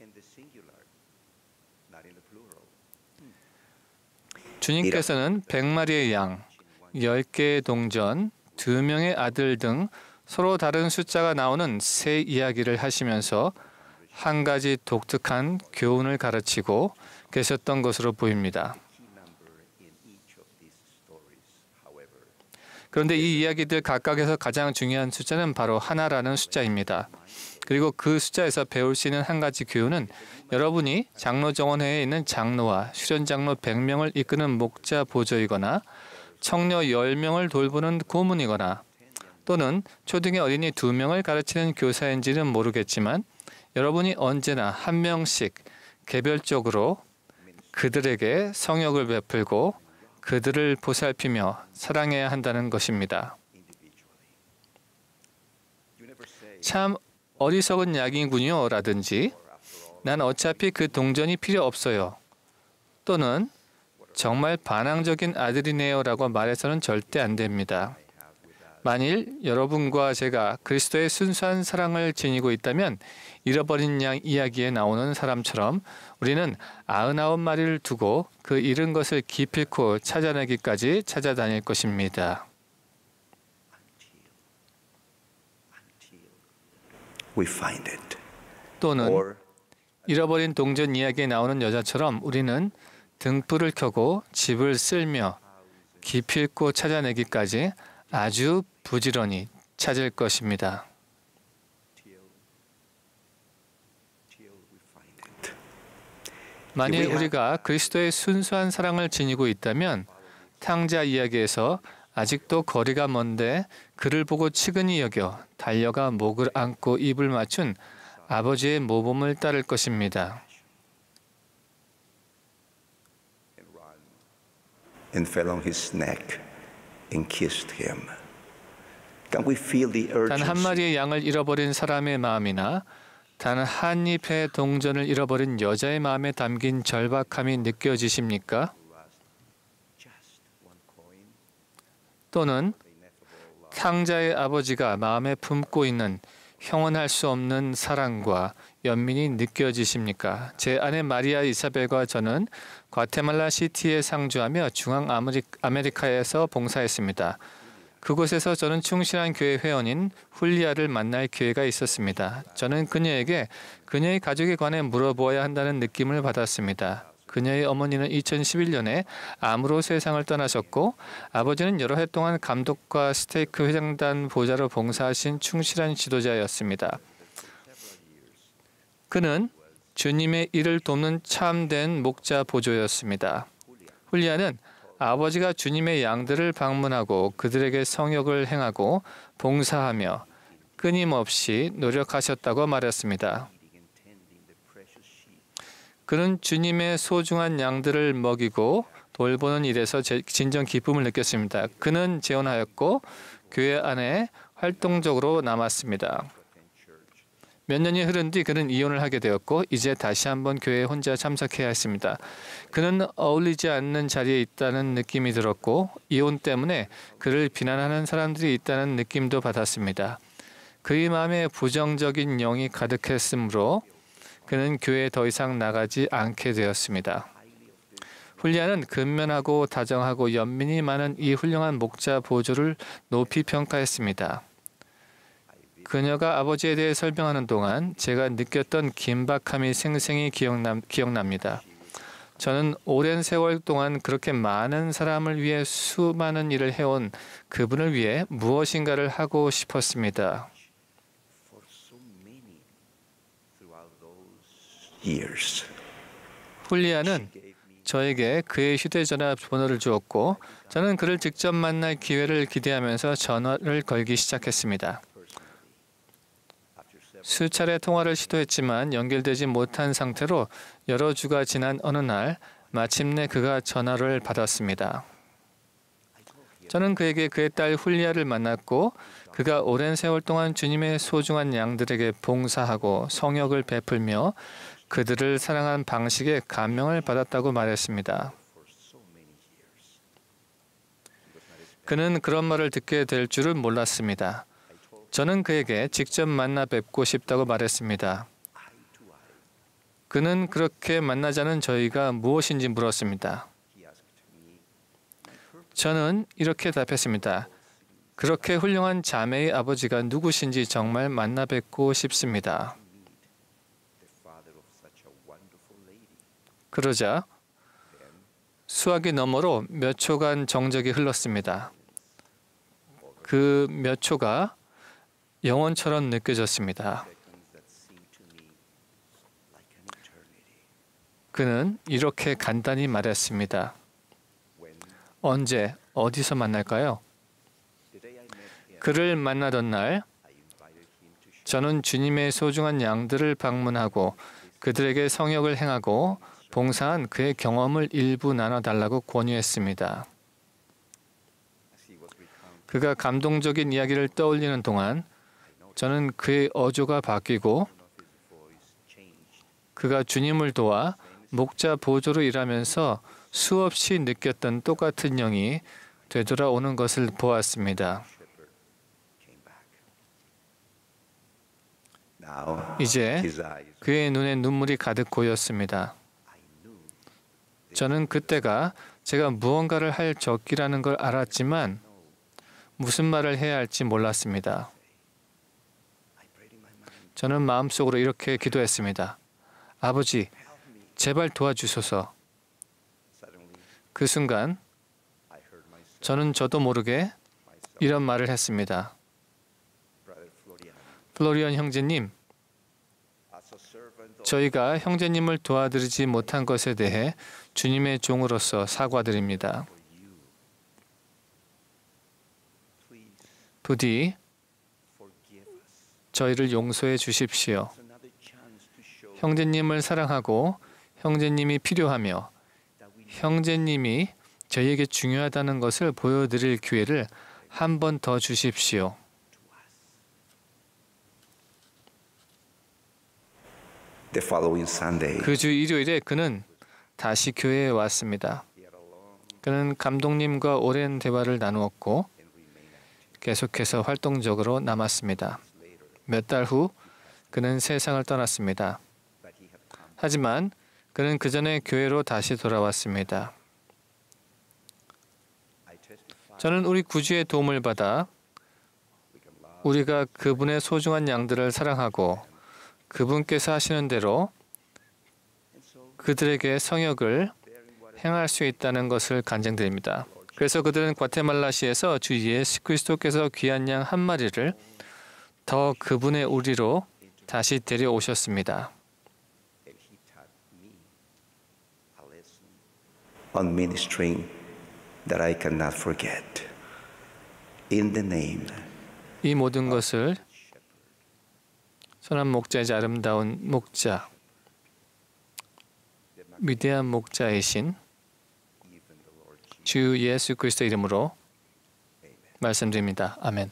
주님께서는 100마리의 양, 10개의 동전, 2명의 아들 등 서로 다른 숫자가 나오는 세 이야기를 하시면서 한 가지 독특한 교훈을 가르치고 계셨던 것으로 보입니다. 그런데 이 이야기들 각각에서 가장 중요한 숫자는 바로 하나라는 숫자입니다. 그리고 그 숫자에서 배울 수 있는 한 가지 교훈은 여러분이 장로 정원회에 있는 장로와 수련장로 100명을 이끄는 목자 보조이거나 청녀 10명을 돌보는 고문이거나 또는 초등의 어린이 2명을 가르치는 교사인지는 모르겠지만 여러분이 언제나 한 명씩 개별적으로 그들에게 성역을 베풀고 그들을 보살피며 사랑해야 한다는 것입니다. 참 어리석은 약이군요 라든지 난 어차피 그 동전이 필요 없어요 또는 정말 반항적인 아들이네요 라고 말해서는 절대 안 됩니다. 만일 여러분과 제가 그리스도의 순수한 사랑을 지니고 있다면 잃어버린 양 이야기에 나오는 사람처럼 우리는 99마리를 두고 그 잃은 것을 기필코 찾아내기까지 찾아다닐 것입니다. 또는 잃어버린 동전 이야기에 나오는 여자처럼 우리는 등불을 켜고 집을 쓸며 기필코 찾아내기까지 아주 부지런히 찾을 것입니다. 만일 우리가 그리스도의 순수한 사랑을 지니고 있다면 탕자 이야기에서 아직도 거리가 먼데 그를 보고 치근히 여겨 달려가 목을 안고 입을 맞춘 아버지의 모범을 따를 것입니다. And fell on his neck and kissed him. 단 한 마리의 양을 잃어버린 사람의 마음이나 단 한 잎의 동전을 잃어버린 여자의 마음에 담긴 절박함이 느껴지십니까? 또는 탕자의 아버지가 마음에 품고 있는 형언할 수 없는 사랑과 연민이 느껴지십니까? 제 아내 마리아 이사벨과 저는 과테말라 시티에 상주하며 중앙 아메리카에서 봉사했습니다. 그곳에서 저는 충실한 교회 회원인 훌리아를 만날 기회가 있었습니다. 저는 그녀에게 그녀의 가족에 관해 물어보아야 한다는 느낌을 받았습니다. 그녀의 어머니는 2011년에 암으로 세상을 떠나셨고 아버지는 여러 해 동안 감독과 스테이크 회장단 보좌로 봉사하신 충실한 지도자였습니다. 그는 주님의 일을 돕는 참된 목자 보조였습니다. 훌리아는 아버지가 주님의 양들을 방문하고 그들에게 성역을 행하고 봉사하며 끊임없이 노력하셨다고 말했습니다. 그는 주님의 소중한 양들을 먹이고 돌보는 일에서 진정 기쁨을 느꼈습니다. 그는 재혼하였고 교회 안에 활동적으로 남았습니다. 몇 년이 흐른 뒤 그는 이혼을 하게 되었고 이제 다시 한번 교회에 혼자 참석해야 했습니다. 그는 어울리지 않는 자리에 있다는 느낌이 들었고 이혼 때문에 그를 비난하는 사람들이 있다는 느낌도 받았습니다. 그의 마음에 부정적인 영이 가득했으므로 그는 교회에 더 이상 나가지 않게 되었습니다. 훌리아는 근면하고 다정하고 연민이 많은 이 훌륭한 목자 보조를 높이 평가했습니다. 그녀가 아버지에 대해 설명하는 동안 제가 느꼈던 긴박함이 생생히 기억납니다. 저는 오랜 세월 동안 그렇게 많은 사람을 위해 수많은 일을 해온 그분을 위해 무엇인가를 하고 싶었습니다. 훌리아는 저에게 그의 휴대전화 번호를 주었고 저는 그를 직접 만날 기회를 기대하면서 전화를 걸기 시작했습니다. 수차례 통화를 시도했지만 연결되지 못한 상태로 여러 주가 지난 어느 날 마침내 그가 전화를 받았습니다. 저는 그에게 그의 딸 훌리아를 만났고 그가 오랜 세월 동안 주님의 소중한 양들에게 봉사하고 성역을 베풀며 그들을 사랑한 방식에 감명을 받았다고 말했습니다. 그는 그런 말을 듣게 될 줄은 몰랐습니다. 저는 그에게 직접 만나 뵙고 싶다고 말했습니다. 그는 그렇게 만나자는 저희가 무엇인지 물었습니다. 저는 이렇게 답했습니다. 그렇게 훌륭한 자매의 아버지가 누구신지 정말 만나 뵙고 싶습니다. 그러자 수화기 너머로 몇 초간 정적이 흘렀습니다. 그 몇 초가 영원처럼 느껴졌습니다. 그는 이렇게 간단히 말했습니다. 언제, 어디서 만날까요? 그를 만나던 날 저는 주님의 소중한 양들을 방문하고 그들에게 성역을 행하고 봉사한 그의 경험을 일부 나눠달라고 권유했습니다. 그가 감동적인 이야기를 떠올리는 동안 저는 그의 어조가 바뀌고 그가 주님을 도와 목자 보조로 일하면서 수없이 느꼈던 똑같은 영이 되돌아오는 것을 보았습니다. 이제 그의 눈에 눈물이 가득 고였습니다. 저는 그때가 제가 무언가를 할 적기라는 걸 알았지만 무슨 말을 해야 할지 몰랐습니다. 저는 마음속으로 이렇게 기도했습니다. 아버지, 제발 도와주소서. 그 순간 저는 저도 모르게 이런 말을 했습니다. 플로리언 형제님, 저희가 형제님을 도와드리지 못한 것에 대해 주님의 종으로서 사과드립니다. 부디 저희를 용서해 주십시오. 형제님을 사랑하고 형제님이 필요하며 형제님이 저희에게 중요하다는 것을 보여드릴 기회를 한 번 더 주십시오. 그 주 일요일에 그는 다시 교회에 왔습니다. 그는 감독님과 오랜 대화를 나누었고 계속해서 활동적으로 남았습니다. 몇 달 후 그는 세상을 떠났습니다. 하지만 그는 그 전에 교회로 다시 돌아왔습니다. 저는 우리 구주의 도움을 받아 우리가 그분의 소중한 양들을 사랑하고 그분께서 하시는 대로 그들에게 성역을 행할 수 있다는 것을 간증드립니다. 그래서 그들은 과테말라시에서 주 예수 그리스도께서 귀한 양 한 마리를 더 그분의 우리로 다시 데려오셨습니다. On ministering that I cannot forget. In the name. 이 모든 것을 선한 목자이자 아름다운 목자, 위대한 목자이신 주 예수 그리스도 이름으로 말씀드립니다. 아멘.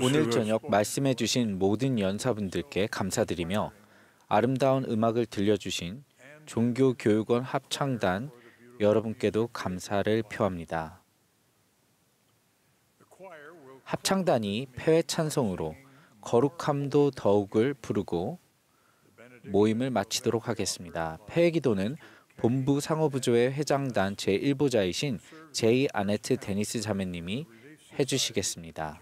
오늘 저녁 말씀해 주신 모든 연사분들께 감사드리며 아름다운 음악을 들려주신 종교교육원 합창단 여러분께도 감사를 표합니다. 합창단이 폐회 찬송으로 거룩함도 더욱을 부르고 모임을 마치도록 하겠습니다. 폐회 기도는 본부 상호부조의 회장단 제1보자이신 제이 아네트 데니스 자매님이 해주시겠습니다.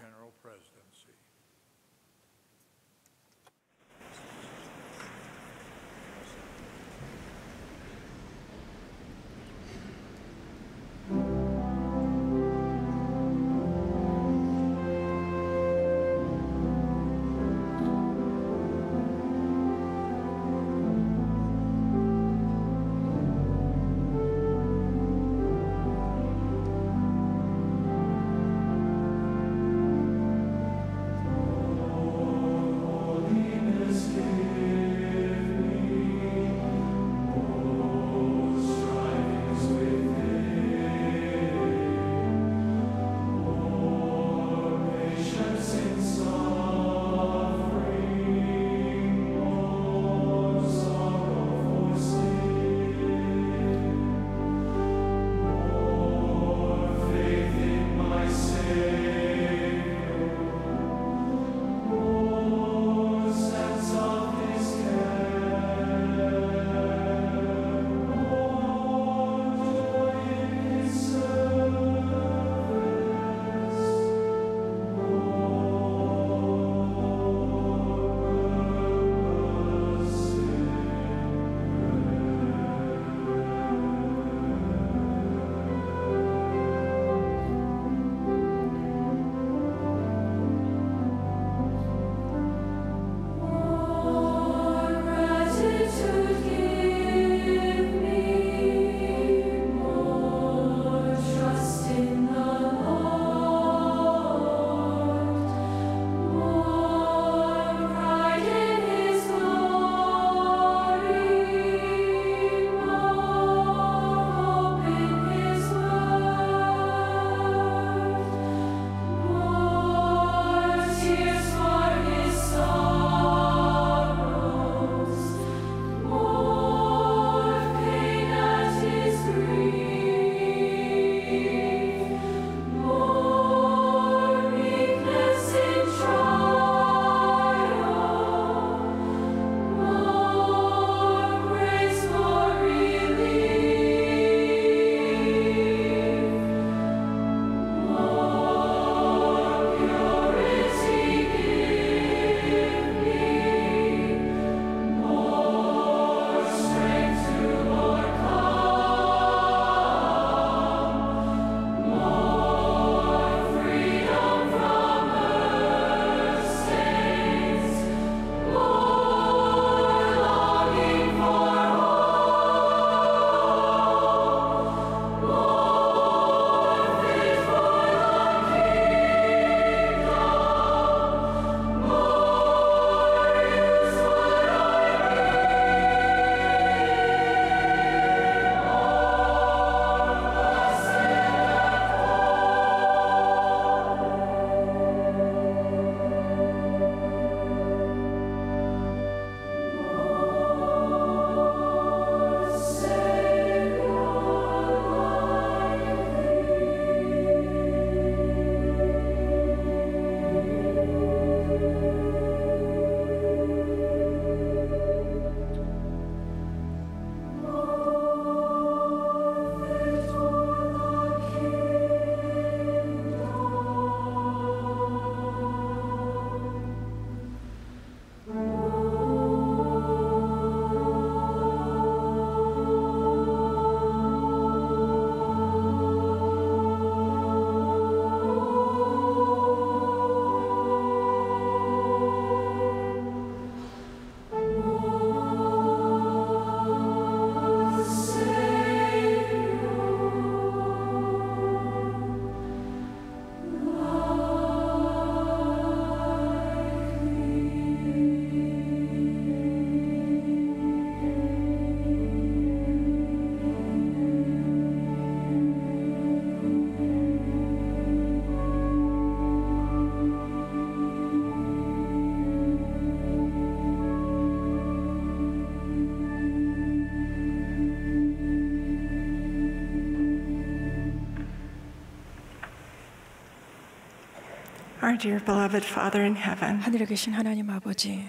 Our dear beloved Father in heaven, 하늘에 계신 하나님 아버지,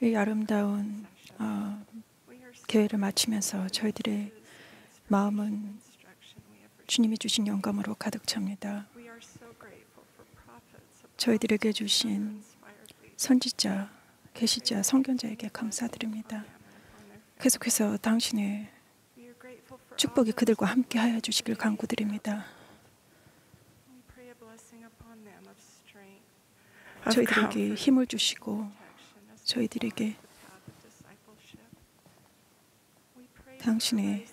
이 아름다운 교회를 마치면서 저희들의 마음은 주님이 주신 영감으로 가득 찹니다. 저희들에게 주신 선지자, 계시자, 선견자에게 감사드립니다. 계속해서 당신의 축복이 그들과 함께 하여 주시길 간구드립니다. 저희들에게 힘을 주시고 저희들에게 당신의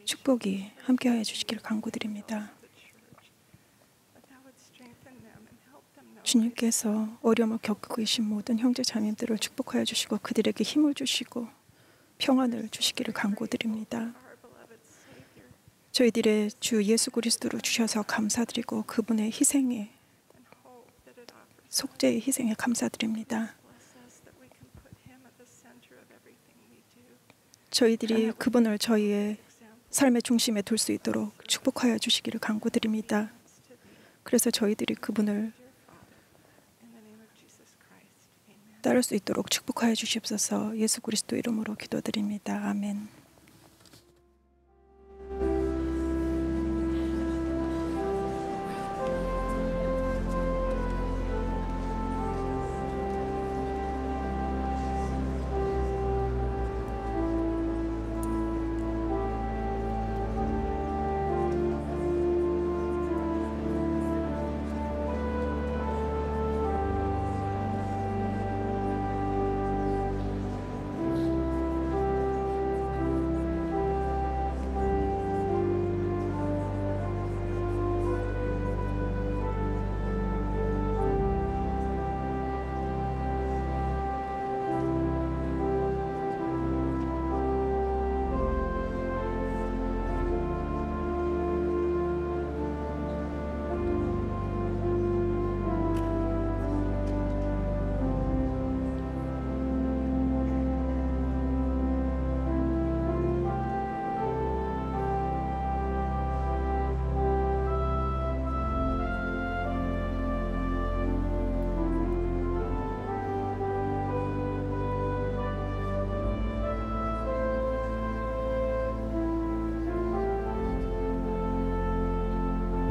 축복이 함께하여 주시기를 간구드립니다. 주님께서 어려움을 겪고 계신 모든 형제 자매들을 축복하여 주시고 그들에게 힘을 주시고 평안을 주시기를 간구드립니다. 저희들의 주 예수 그리스도를 주셔서 감사드리고 그분의 희생에 속죄의 희생에 감사드립니다. 저희들이 그분을 저희의 삶의 중심에 둘 수 있도록 축복하여 주시기를 간구드립니다. 그래서 저희들이 그분을 따를 수 있도록 축복하여 주시옵소서. 예수 그리스도 이름으로 기도드립니다. 아멘.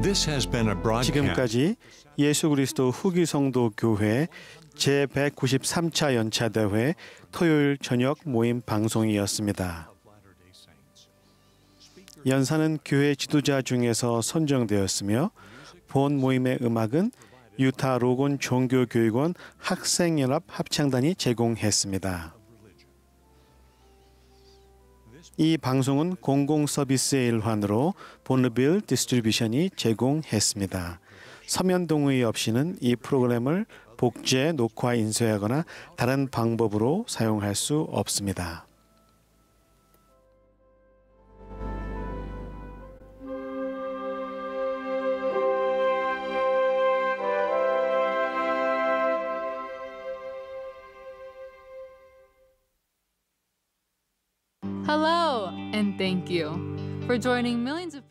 This has been a broadcast. 지금까지 예수 그리스도 후기 성도 교회 제193차 연차 대회 토요일 저녁 모임 방송이었습니다. 연사는 교회 지도자 중에서 선정되었으며 본 모임의 음악은 유타 로곤 종교교육원 학생연합 합창단이 제공했습니다. 이 방송은 공공 서비스의 일환으로 보너빌 디스트리뷰션이 제공했습니다. 서면 동의 없이는 이 프로그램을 복제, 녹화, 인쇄하거나 다른 방법으로 사용할 수 없습니다. Hello, and thank you for joining millions of